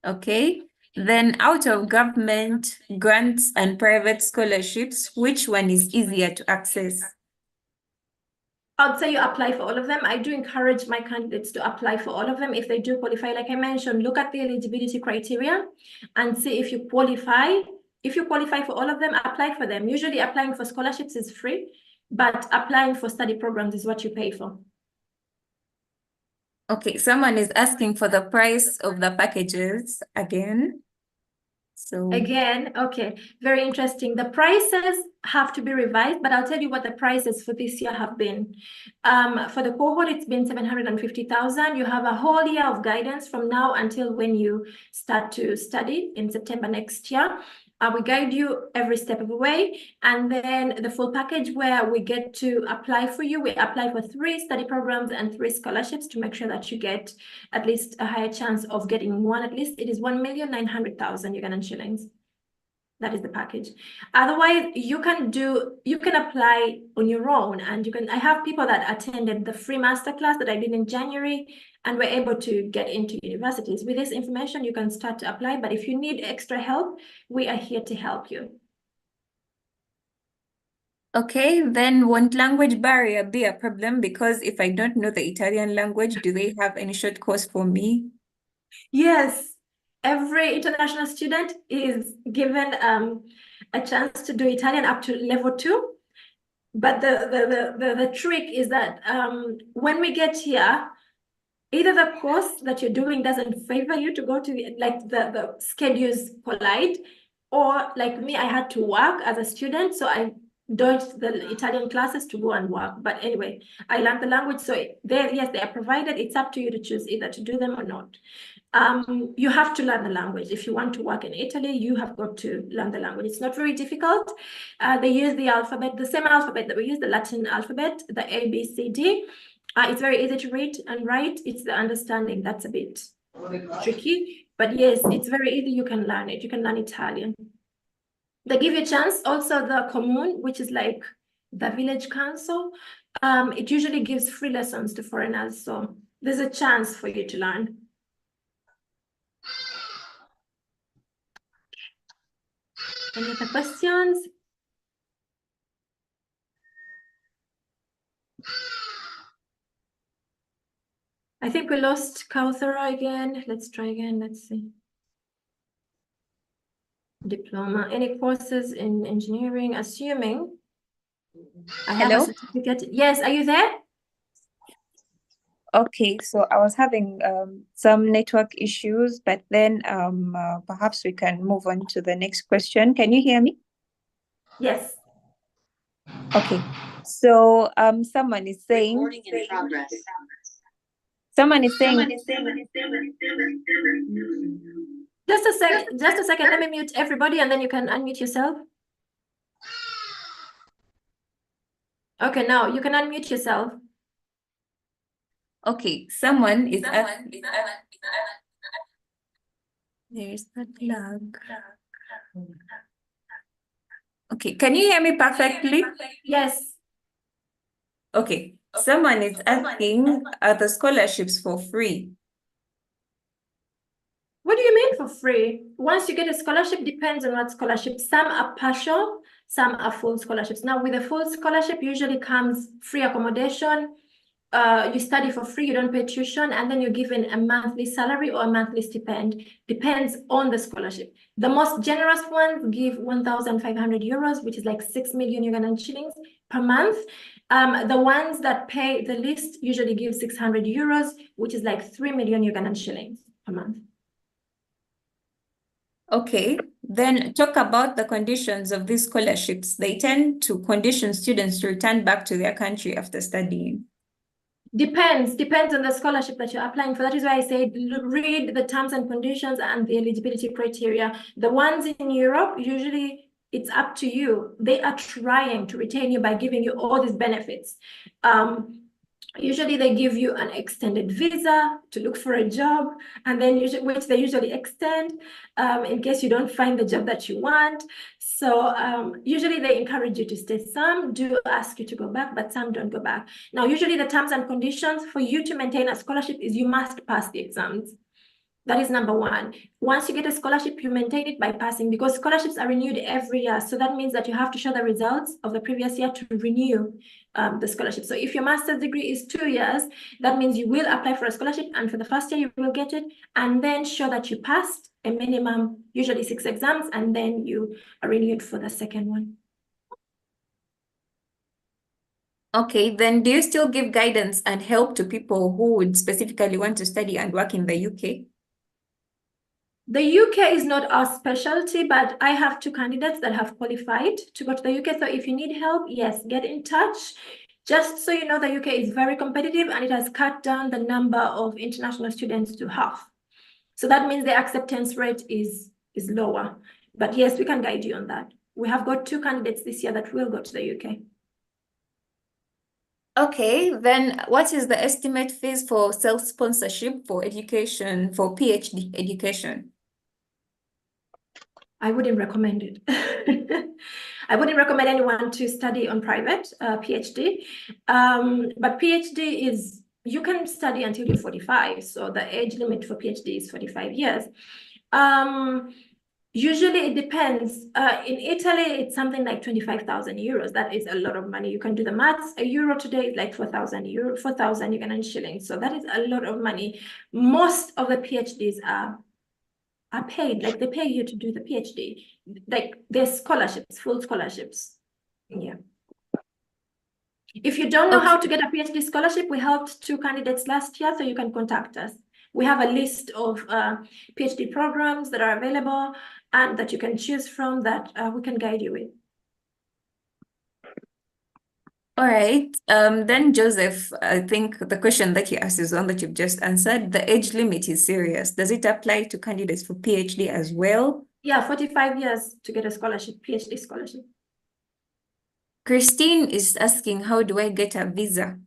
Okay. Then out of government grants and private scholarships, which one is easier to access? I'd say you apply for all of them. I do encourage my candidates to apply for all of them. If they do qualify, like I mentioned, look at the eligibility criteria and see if you qualify. If you qualify for all of them, apply for them. Usually applying for scholarships is free, but applying for study programs is what you pay for. Okay, someone is asking for the price of the packages again. So Again, okay, very interesting. The prices have to be revised, but I'll tell you what the prices for this year have been. For the cohort, it's been 750,000. You have a whole year of guidance from now until when you start to study in September next year. We guide you every step of the way. And then the full package where we get to apply for you. We apply for 3 study programs and 3 scholarships to make sure that you get at least a higher chance of getting one at least. It is 1,900,000 Ugandan shillings. That is the package. Otherwise, you can apply on your own, and I have people that attended the free masterclass that I did in January and were able to get into universities. With this information, you can start to apply, but if you need extra help, we are here to help you. okay, then won't language barrier be a problem? Because if I don't know the Italian language, do they have any short course for me? Yes, every international student is given a chance to do Italian up to level 2. But the trick is that when we get here, either the course that you're doing doesn't favor you to go to the schedule's polite, or like me, I had to work as a student, so I dodged the Italian classes to go and work. But anyway, I learned the language, so yes, they are provided. It's up to you to choose either to do them or not. You have to learn the language. If you want to work in Italy, you have got to learn the language. It's not very difficult. They use the alphabet, the same alphabet that we use, the Latin alphabet, the A, B, C, D. It's very easy to read and write. It's the understanding that's a bit tricky. But yes, it's very easy. You can learn it. You can learn Italian. They give you a chance. Also, the commune, which is like the village council, it usually gives free lessons to foreigners. So there's a chance for you to learn. Any other questions? I think we lost Kauthara again. Let's try again. Let's see. Diploma. Any courses in engineering? Assuming I have a certificate. Yes, are you there? Okay, so I was having some network issues, but then perhaps we can move on to the next question. Can you hear me? Yes. Okay, so someone is saying. Recording in progress. Someone is saying. Just a second. Let me mute everybody, and then you can unmute yourself. Okay, now you can unmute yourself. Okay, someone is asking. There's that lag. Okay, can you hear me perfectly? Yes. Okay, someone is asking, are the scholarships for free? What do you mean for free? Once you get a scholarship, depends on what scholarship. Some are partial, some are full scholarships. Now, with a full scholarship, usually comes free accommodation. You study for free, you don't pay tuition, and then you're given a monthly salary or a monthly stipend. Depends on the scholarship. The most generous ones give 1,500 euros, which is like 6 million Ugandan shillings per month. The ones that pay the least usually give 600 euros, which is like 3 million Ugandan shillings per month. Okay, then talk about the conditions of these scholarships. They tend to condition students to return back to their country after studying. Depends on the scholarship that you're applying for. That is why I said read the terms and conditions and the eligibility criteria. The ones in Europe, usually it's up to you. They are trying to retain you by giving you all these benefits. Usually they give you an extended visa to look for a job, and then which they usually extend in case you don't find the job that you want. So usually they encourage you to stay. Some do ask you to go back, but some don't go back. Now, usually the terms and conditions for you to maintain a scholarship is you must pass the exams. That is number one. Once you get a scholarship, you maintain it by passing, because scholarships are renewed every year. So that means that you have to show the results of the previous year to renew the scholarship. So if your master's degree is 2 years, that means you will apply for a scholarship, and for the first year you will get it, and then show that you passed a minimum, usually 6 exams, and then you are renewed for the second one. Okay, then do you still give guidance and help to people who would specifically want to study and work in the UK? The UK is not our specialty, but I have 2 candidates that have qualified to go to the UK. So if you need help, yes, get in touch. Just so you know, the UK is very competitive and it has cut down the number of international students to half. So that means the acceptance rate is lower. But yes, we can guide you on that. We have got 2 candidates this year that will go to the UK. Okay, then what is the estimate fees for self-sponsorship for education, for PhD education? I wouldn't recommend it. I wouldn't recommend anyone to study on private PhD. But PhD is, you can study until you're 45. So the age limit for PhD is 45 years. Usually it depends. In Italy, it's something like 25,000 euros. That is a lot of money. You can do the maths. A euro today is like 4,000 euro, 4,000 Ugandan shillings. So that is a lot of money. Most of the PhDs are paid, like they pay you to do the PhD. Like there's scholarships, full scholarships. Yeah. If you don't know how to get a PhD scholarship, we helped 2 candidates last year, so you can contact us. We have a list of PhD programs that are available and that you can choose from that we can guide you with. All right. Then Joseph, I think the question that you asked is one that you've just answered. The age limit is serious. Does it apply to candidates for PhD as well? Yeah, 45 years to get a scholarship, PhD scholarship. Christine is asking, how do I get a visa?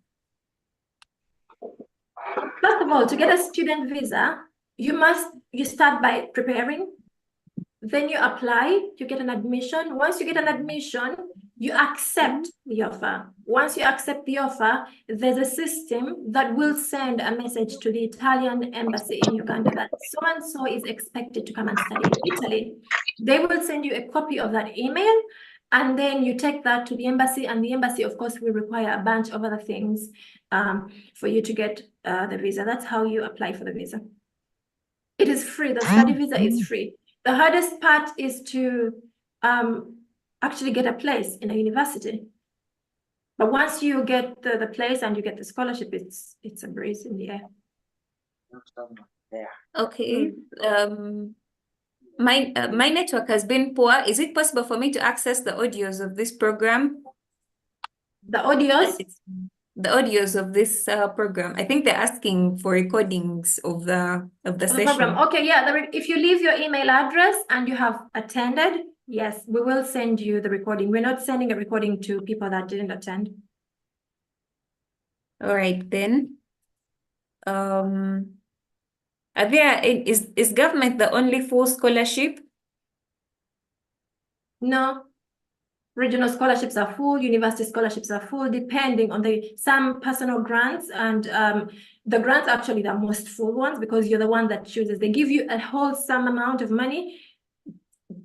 First of all, to get a student visa, you start by preparing, then you apply, you get an admission. Once you get an admission, you accept the offer. Once you accept the offer, there's a system that will send a message to the Italian embassy in Uganda that so-and-so is expected to come and study in Italy. They will send you a copy of that email, and then you take that to the embassy, and the embassy, of course, will require a bunch of other things for you to get the visa. That's how you apply for the visa. It is free. The study visa is free. The hardest part is to actually get a place in a university. But once you get the place and you get the scholarship, it's a breeze in the air. Okay. My network has been poor. Is it possible for me to access the audios of this program? The audios? The audios of this program. I think they're asking for recordings of the session. Program. Okay, yeah. If you leave your email address and you have attended, yes, we will send you the recording. We're not sending a recording to people that didn't attend. All right, then. Is government the only full scholarship? No. Regional scholarships are full, university scholarships are full, depending on some personal grants, and the grants actually the most full ones because you're the one that chooses. They give you a whole sum amount of money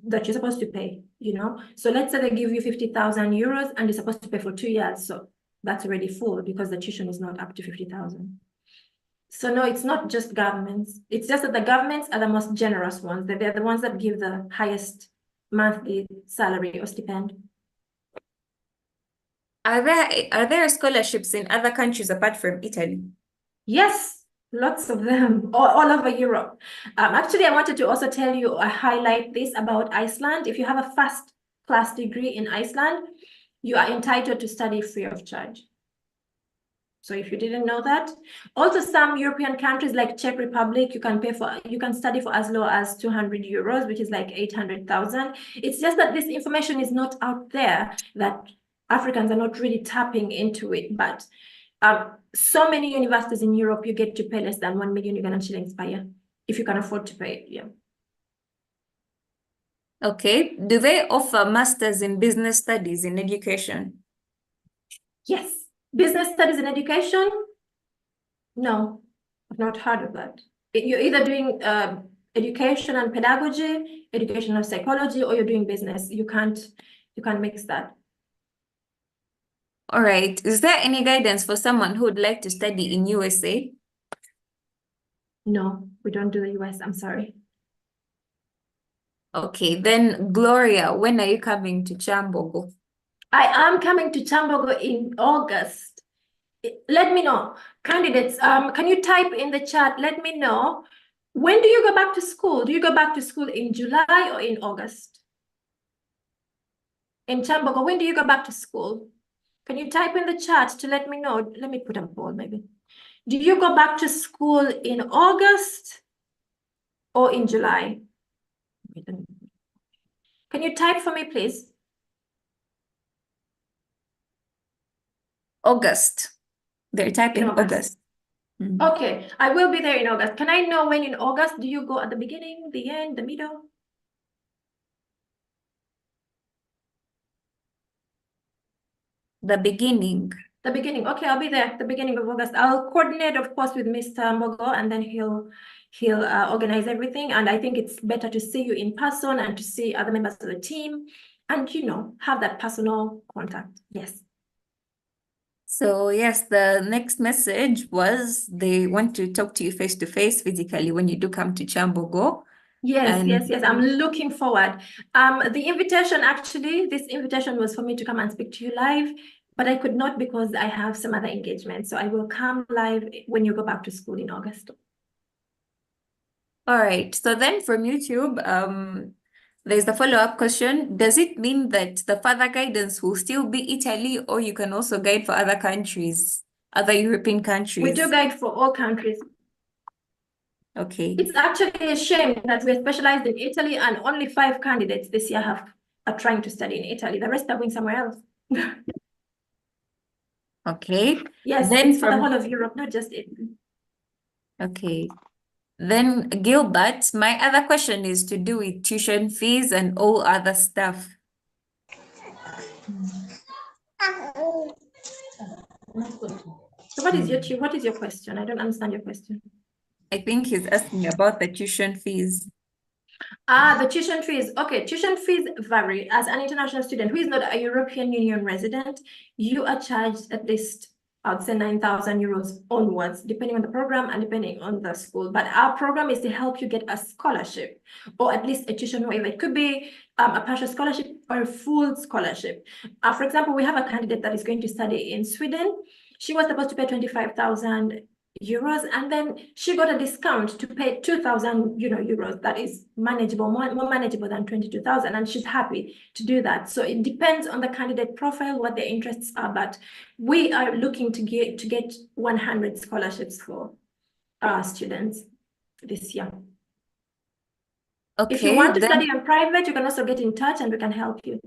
that you're supposed to pay, you know. So let's say they give you 50,000 euros and you're supposed to pay for 2 years. So that's already full because the tuition is not up to 50,000. So no, it's not just governments. It's just that the governments are the most generous ones. They're the ones that give the highest monthly salary or stipend. Are there scholarships in other countries apart from Italy? Yes, lots of them, all over Europe. Actually, I wanted to also tell you, highlight this about Iceland. If you have a first-class degree in Iceland, you are entitled to study free of charge. So if you didn't know that, also some European countries like Czech Republic, you can study for as low as 200 euros, which is like 800,000. It's just that this information is not out there, that Africans are not really tapping into it, but so many universities in Europe, you get to pay less than 1 million Ugandan shillings per year, if you can afford to pay it, yeah. Okay, do they offer masters in business studies in education? Yes, business studies in education? No, I've not heard of that. You're either doing education and pedagogy, educational psychology, or you're doing business. You can't mix that. All right. Is there any guidance for someone who would like to study in USA? No, we don't do the US. I'm sorry. Okay, then Gloria, when are you coming to Kyambogo? I am coming to Kyambogo in August. Let me know. Candidates, can you type in the chat? Let me know When do you go back to school? Do you go back to school in July or in August? In Kyambogo, when do you go back to school? Can you type in the chat to let me know? Let me put a poll maybe. Do you go back to school in August or in July? Can you type for me, please? August. They're typing August. Okay, I will be there in August. Can I know when in August? Do you go at the beginning, the end, the middle? The beginning. The beginning. Okay, I'll be there the beginning of August. I'll coordinate, of course, with Mr. Mogo, and then he'll organize everything. And I think it's better to see you in person and to see other members of the team and, you know, have that personal contact. Yes. So yes, the next message was they want to talk to you face to face physically when you do come to Kyambogo. Yes, yes. I'm looking forward. The invitation, actually, this invitation was for me to come and speak to you live, but I could not because I have some other engagements. So I will come live when you go back to school in August. All right. So then from YouTube, there's the follow-up question. Does it mean that the further guidance will still be Italy, or you can also guide for other countries, other European countries? We do guide for all countries. Okay. It's actually a shame that we're specialized in Italy and only 5 candidates this year are trying to study in Italy. The rest are going somewhere else. Okay. Yes, then it's for the whole of Europe, not just Italy. Okay. Then Gilbert, my other question is to do with tuition fees and all other stuff. So what is your question? I don't understand your question. I think he's asking about the tuition fees. The tuition fees. Okay, tuition fees vary. As an international student who is not a European Union resident, you are charged at least, I'd say 9,000 euros onwards, depending on the program and depending on the school. But our program is to help you get a scholarship or at least a tuition waiver. It could be a partial scholarship or a full scholarship. For example, we have a candidate that is going to study in Sweden. She was supposed to pay 25,000 euros, and then she got a discount to pay 2,000 euros. That is manageable, more manageable than 22,000, and she's happy to do that. So it depends on the candidate profile, what their interests are, but we are looking to get 100 scholarships for our students this year. Okay, if you want to study in private, you can also get in touch and we can help you.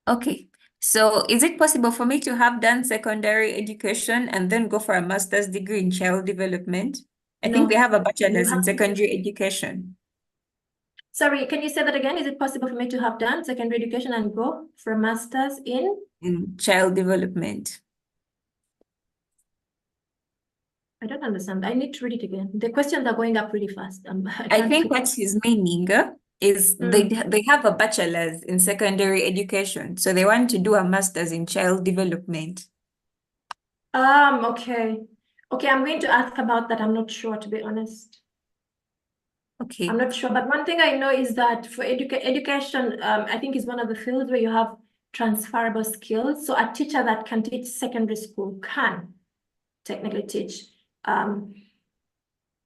Okay. So is it possible for me to have done secondary education and then go for a master's degree in child development? I think we have a bachelor's in secondary education. Sorry, can you say that again? Is it possible for me to have done secondary education and go for a master's in child development? I don't understand. I need to read it again. The questions are going up really fast. I think what he's meaning is they have a bachelor's in secondary education, so they want to do a master's in child development. Okay. Okay, I'm going to ask about that. I'm not sure, to be honest. Okay. I'm not sure, but one thing I know is that for education, I think is one of the fields where you have transferable skills. So a teacher that can teach secondary school can technically teach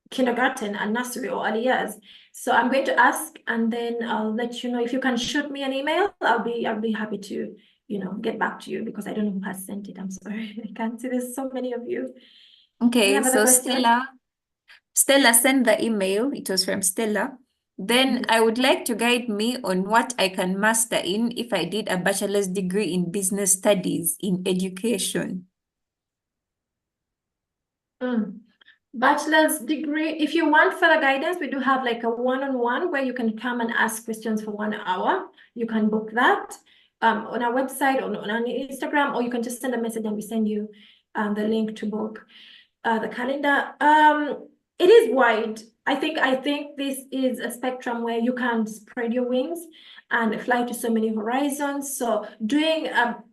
kindergarten and nursery or early years. So I'm going to ask, and then I'll let you know. If you can shoot me an email, I'll be happy to, get back to you, because I don't know who has sent it. I'm sorry, I can't see. There's so many of you. Okay, so Stella sent the email. It was from Stella. Then I would like to guide me on what I can master in if I did a bachelor's degree in business studies in education. Bachelor's degree, if you want further guidance, we do have like a one-on-one where you can come and ask questions for 1 hour. You can book that on our website, on our Instagram, or you can just send a message and we send you the link to book the calendar. It is wide. I think this is a spectrum where you can spread your wings and fly to so many horizons. So doing a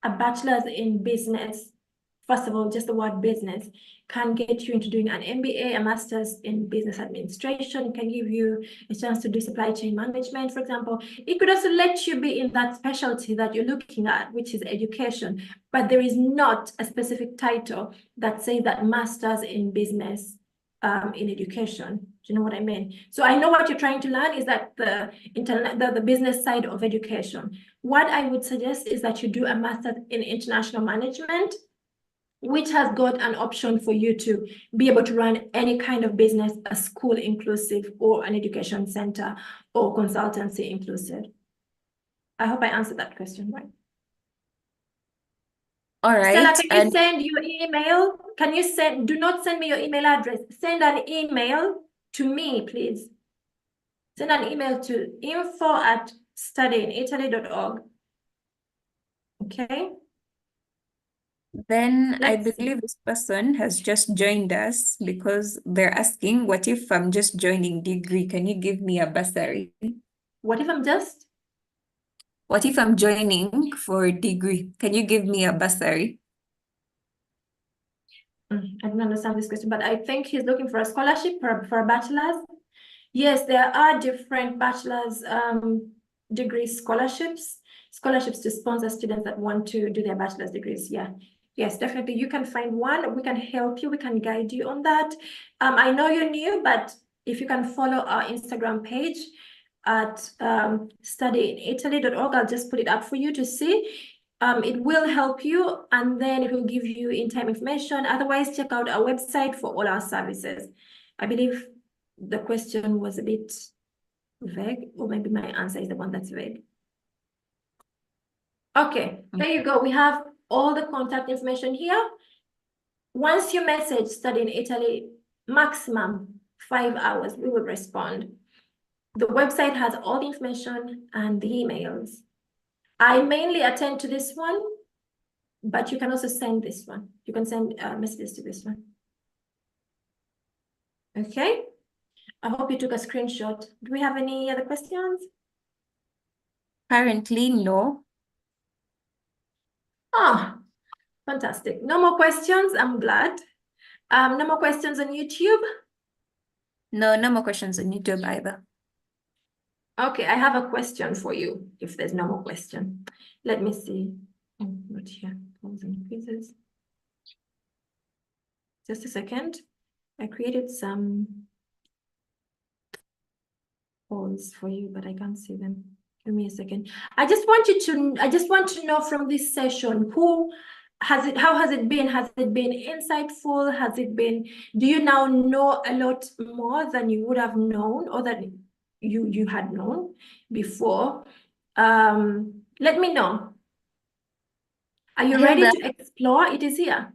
bachelor's in business, first of all, just the word business can get you into doing an MBA, a master's in business administration. It can give you a chance to do supply chain management, for example. It could also let you be in that specialty that you're looking at, which is education. But there is not a specific title that says that master's in business in education. Do you know what I mean? So I know what you're trying to learn is that the business side of education. What I would suggest is that you do a master in international management, which has got an option for you to be able to run any kind of business, a school inclusive or an education center or consultancy inclusive. I hope I answered that question right. All right. Stella, can you send your email? Can you send, do not send me your email address. Send an email to me, please. Send an email to info@studyinitaly.org. Okay. Then I believe this person has just joined us because they're asking, what if I'm just joining degree? Can you give me a bursary? What if I'm just? What if I'm joining for degree? Can you give me a bursary? I don't understand this question, but I think he's looking for a scholarship for a bachelor's. Yes, there are different bachelor's degree scholarships to sponsor students that want to do their bachelor's degrees. Yeah. Yes, definitely. You can find one. We can help you. We can guide you on that. I know you're new, but if you can follow our Instagram page at studyinitaly.org, I'll just put it up for you to see. It will help you, and then it will give you in-time information. Otherwise, check out our website for all our services. I believe the question was a bit vague, or maybe my answer is the one that's vague. Okay, there you go. We have all the contact information here. Once you message Study in Italy, maximum 5 hours, we will respond. The website has all the information and the emails. I mainly attend to this one, but you can also send this one. You can send messages to this one. Okay. I hope you took a screenshot. Do we have any other questions? Currently, no. Ah, fantastic. No more questions. I'm glad. No more questions on YouTube? No, no more questions on YouTube either. Okay, I have a question for you, if there's no more question. Let me see. Not here. Quizzes. Just a second. I created some polls for you, but I can't see them. Give me a second. I just want to know from this session, how has it been? Has it been insightful? Has it been, do you now know a lot more than you would have known or that you had known before? Let me know. Are you ready to explore? It is here.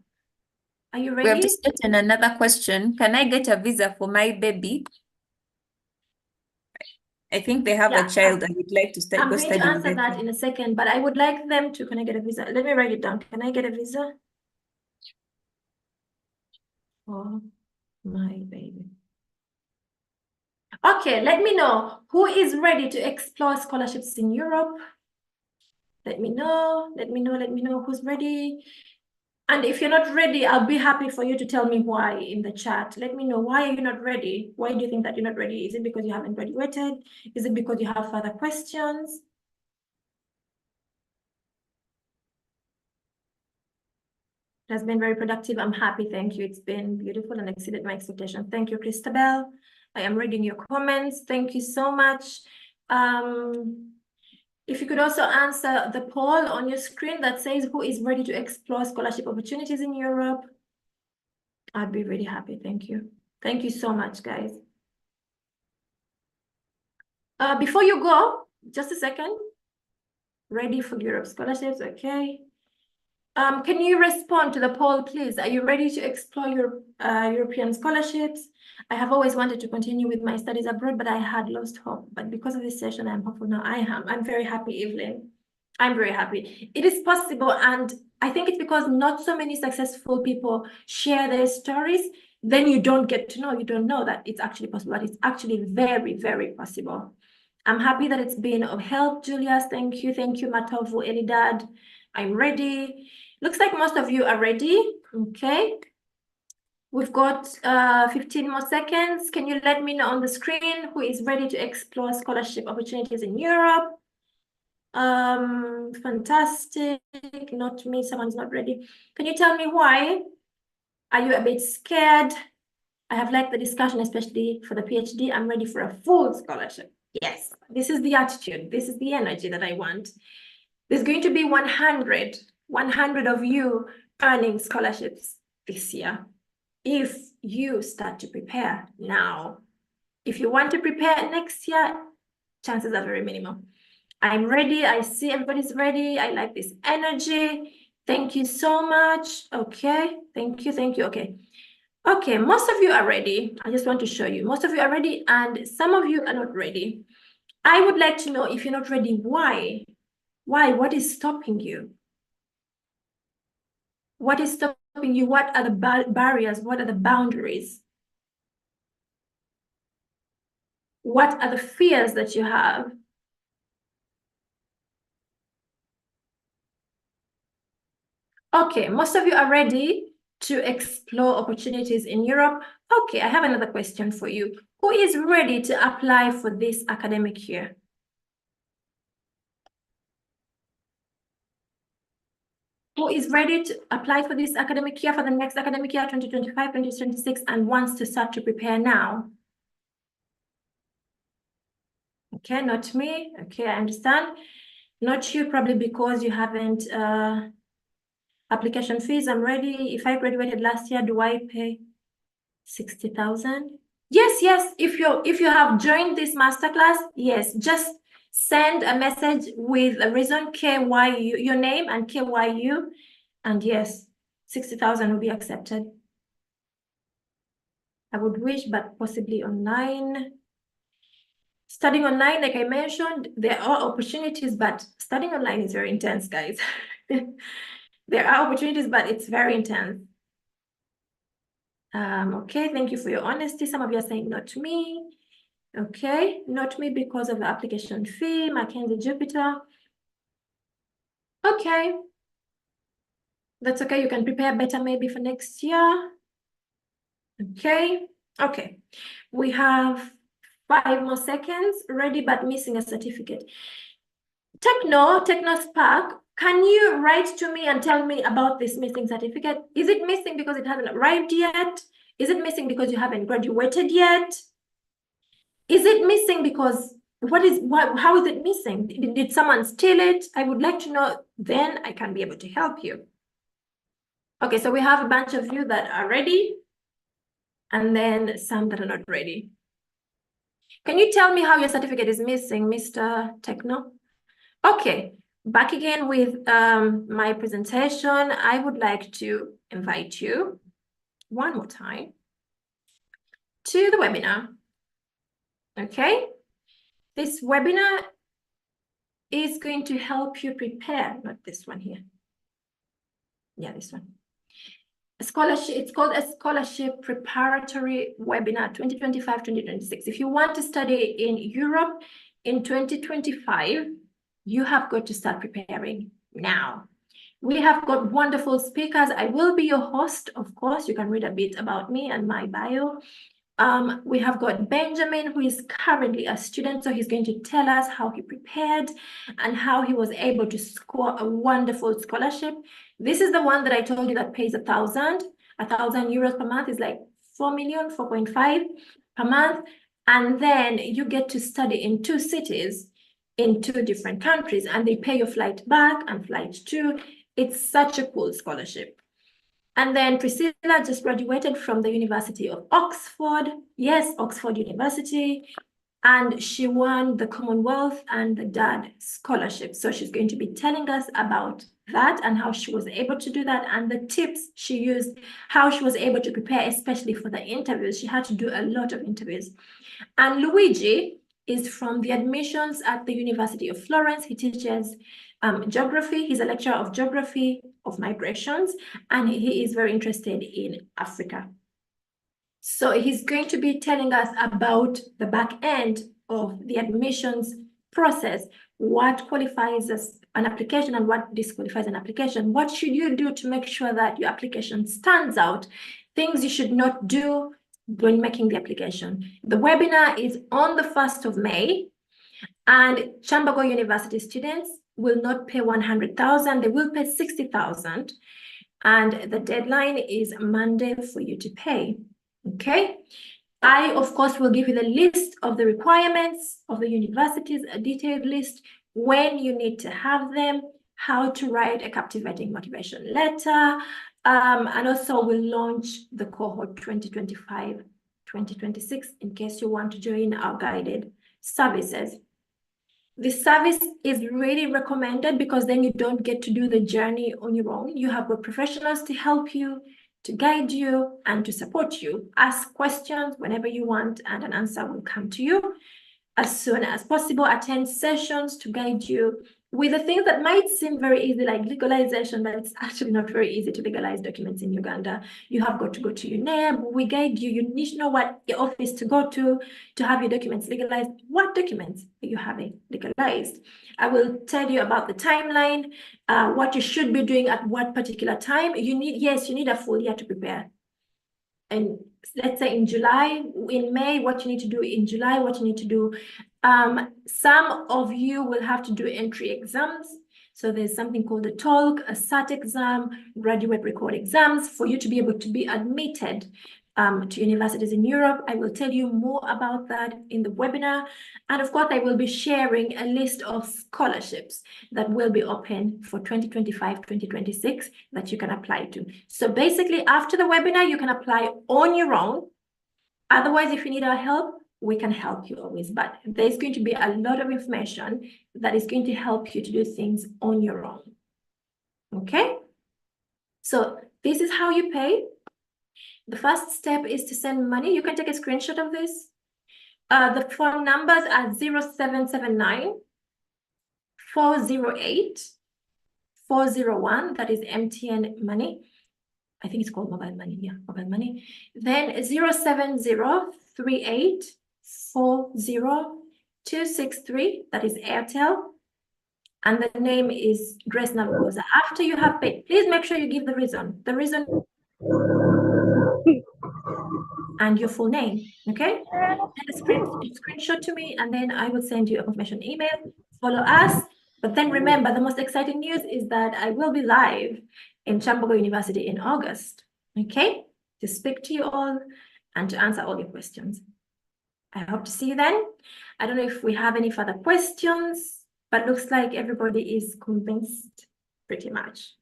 Are you ready? We have just gotten another question. Can I get a visa for my baby? I think they have a child and would like to study. I'm going to answer that in a second, but I would like them to, can I get a visa? Let me write it down. Can I get a visa? For my baby. Okay, let me know who is ready to explore scholarships in Europe. Let me know who's ready. And if you're not ready, I'll be happy for you to tell me why in the chat. Let me know, why are you not ready? Why do you think that you're not ready? Is it because you haven't graduated? Is it because you have further questions? It has been very productive. I'm happy. Thank you. It's been beautiful and exceeded my expectations. Thank you, Christabel. I am reading your comments. Thank you so much. If you could also answer the poll on your screen that says who is ready to explore scholarship opportunities in Europe, I'd be really happy. Thank you. Thank you so much, guys. Before you go, just a second. Ready for Europe scholarships? Okay. Can you respond to the poll, please? Are you ready to explore your European scholarships? I have always wanted to continue with my studies abroad, but I had lost hope. But because of this session, I'm hopeful now. I'm very happy, Evelyn. I'm very happy. It is possible, and I think it's because not so many successful people share their stories. Then you don't get to know, you don't know that it's actually possible, but it's actually very, very possible. I'm happy that it's been of help, Julius. Thank you, Matovu, Elidad. I'm ready. Looks like most of you are ready. Okay. We've got 15 more seconds. Can you let me know on the screen who is ready to explore scholarship opportunities in Europe? Fantastic. Not me, someone's not ready. Can you tell me why? Are you a bit scared? I have liked the discussion, especially for the PhD. I'm ready for a full scholarship. Yes, this is the attitude. This is the energy that I want. There's going to be 100 of you earning scholarships this year if you start to prepare now. If you want to prepare next year, chances are very minimal. I'm ready. I see everybody's ready. I like this energy. Thank you so much. Okay. Thank you. Thank you. Okay. Okay. Most of you are ready. I just want to show you. Most of you are ready and some of you are not ready. I would like to know if you're not ready, why? Why? What is stopping you? What is stopping you? What are the barriers? What are the boundaries? What are the fears that you have? Okay, most of you are ready to explore opportunities in Europe. Okay, I have another question for you. Who is ready to apply for this academic year? Who is ready to apply for this academic year, for the next academic year, 2025, 2026, and wants to start to prepare now? Okay, not me. Okay, I understand. Not you, probably because you haven't application fees. I'm ready. If I graduated last year, do I pay 60,000? Yes, yes. If you have joined this masterclass, yes, just send a message with a reason, KYU, your name and KYU, and yes, 60,000 will be accepted. I would wish, but possibly online. Studying online, like I mentioned, there are opportunities, but studying online is very intense, guys. There are opportunities, but it's very intense. Okay, thank you for your honesty. Some of you are saying not me. Okay, not me because of the application fee, Mackenzie Jupiter. Okay, that's okay. You can prepare better maybe for next year. Okay, okay. We have 5 more seconds, ready but missing a certificate. Techno Spark, can you write to me and tell me about this missing certificate? Is it missing because it hasn't arrived yet? Is it missing because you haven't graduated yet? Is it missing because how is it missing? Did someone steal it? I would like to know, then I can be able to help you. Okay, so we have a bunch of you that are ready and then some that are not ready. Can you tell me how your certificate is missing, Mr. Techno? Okay, back again with my presentation. I would like to invite you one more time to the webinar. Okay, this webinar is going to help you prepare, not this one here. Yeah, this one. A scholarship, it's called a scholarship preparatory webinar 2025-2026. If you want to study in Europe in 2025, you have got to start preparing now. We have got wonderful speakers. I will be your host, of course. You can read a bit about me and my bio. We have got Benjamin, who is currently a student, so he's going to tell us how he prepared and how he was able to score a wonderful scholarship. This is the one that I told you that pays 1,000 euros per month is like 4 million, 4.5 per month. And then you get to study in 2 cities in 2 different countries, and they pay your flight back and flight to. It's such a cool scholarship. And then Priscilla just graduated from the University of Oxford. Yes, Oxford University. And she won the Commonwealth and the DAD scholarship. So she's going to be telling us about that and how she was able to do that and the tips she used, how she was able to prepare, especially for the interviews. She had to do a lot of interviews. And Luigi is from the admissions at the University of Florence. He teaches geography. He's a lecturer of geography of migrations, and he is very interested in Africa. So he's going to be telling us about the back end of the admissions process, what qualifies as an application and what disqualifies an application. What should you do to make sure that your application stands out? Things you should not do when making the application. The webinar is on the 1st of May, and Kyambogo University students will not pay 100,000, they will pay 60,000. And the deadline is Monday for you to pay. Okay. I, of course, will give you the list of the requirements of the universities, a detailed list, when you need to have them, how to write a captivating motivation letter, and also we'll launch the cohort 2025-2026 in case you want to join our guided services. This service is really recommended because then you don't get to do the journey on your own. You have got professionals to help you, to guide you, and to support you. Ask questions whenever you want, and an answer will come to you as soon as possible. Attend sessions to guide you with the things that might seem very easy, like legalization, but it's actually not very easy to legalize documents in Uganda. You have got to go to UNEB. We guide you. You need to know what office to go to have your documents legalized. What documents are you having legalized? I will tell you about the timeline, what you should be doing at what particular time. You need a full year to prepare. And let's say in July, in May, what you need to do in July, what you need to do. Some of you will have to do entry exams. So there's something called a TOLC, a SAT exam, graduate record exams for you to be able to be admitted to universities in Europe. I will tell you more about that in the webinar. And of course, I will be sharing a list of scholarships that will be open for 2025-2026 that you can apply to. So basically, after the webinar, you can apply on your own. Otherwise, if you need our help, we can help you always. But there's going to be a lot of information that is going to help you to do things on your own. Okay? So this is how you pay. The first step is to send money. You can take a screenshot of this. The phone numbers are 0779 408 401. That is MTN money. I think it's called mobile money. Yeah, mobile money. Then 07038 40263. That is Airtel. And the name is Grace Navagoza. After you have paid, please make sure you give the reason. The reason and your full name, okay? Send a screenshot to me, and then I will send you a confirmation email. Follow us. But then remember, the most exciting news is that I will be live in Kyambogo University in August, okay? To speak to you all and to answer all your questions. I hope to see you then. I don't know if we have any further questions, but looks like everybody is convinced pretty much.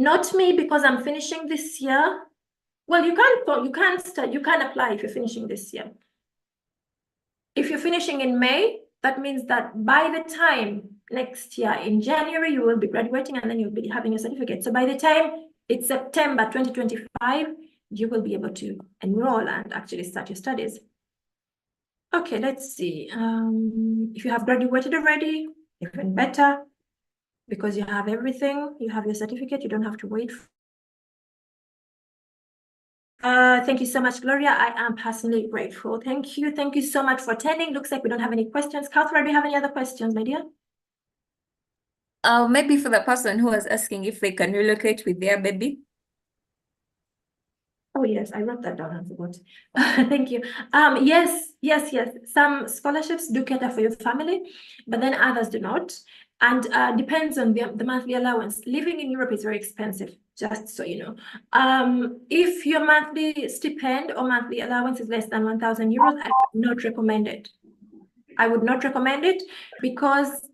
Not me, because I'm finishing this year. Well, you can't apply if you're finishing this year. If you're finishing in May, that means that by the time next year in January, you will be graduating and then you'll be having your certificate. So by the time it's September 2025, you will be able to enroll and actually start your studies. Okay, let's see. If you have graduated already, even better, because you have everything, you have your certificate, you don't have to wait. Thank you so much, Gloria. I am personally grateful. Thank you. Thank you so much for attending. Looks like we don't have any questions. Kauthra, do you have any other questions, my dear? Maybe for the person who was asking if they can relocate with their baby. Oh, yes, I wrote that down. I forgot. Thank you. Yes. Some scholarships do cater for your family, but then others do not. And depends on the monthly allowance. Living in Europe is very expensive, just so you know. If your monthly stipend or monthly allowance is less than 1,000 euros, I would not recommend it. I would not recommend it because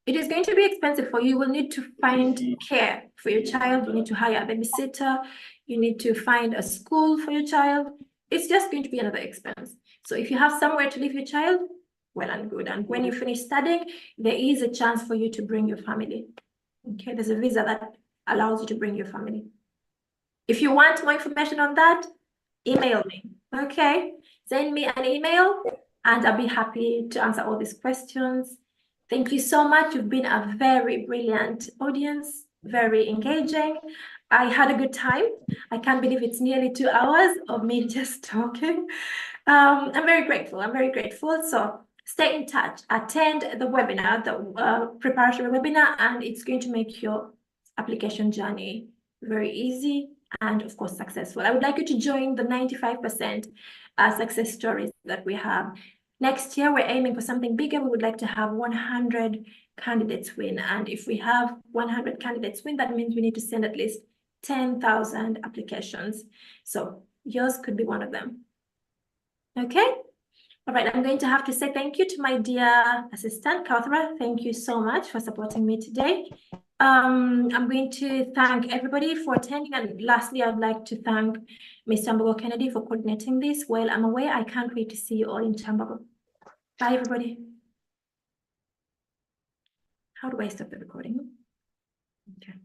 it is going to be expensive for you. You will need to find care for your child. You need to hire a babysitter. You need to find a school for your child. It's just going to be another expense. So if you have somewhere to leave your child, well and good. And when you finish studying, there is a chance for you to bring your family. Okay, there's a visa that allows you to bring your family. If you want more information on that, email me. Okay, send me an email and I'll be happy to answer all these questions. Thank you so much. You've been a very brilliant audience, very engaging. I had a good time. I can't believe it's nearly 2 hours of me just talking. I'm very grateful. So stay in touch. Attend the webinar, the preparatory webinar, and it's going to make your application journey very easy and, of course, successful. I would like you to join the 95% success stories that we have. Next year, we're aiming for something bigger. We would like to have 100 candidates win. And if we have 100 candidates win, that means we need to send at least 10,000 applications. So yours could be one of them. Okay? All right, I'm going to have to say thank you to my dear assistant, Kauthra. Thank you so much for supporting me today. I'm going to thank everybody for attending. And lastly, I'd like to thank Ms. Kyambogo Kennedy for coordinating this. While I'm away, I can't wait to see you all in Kyambogo. Bye, everybody. How do I stop the recording? Okay.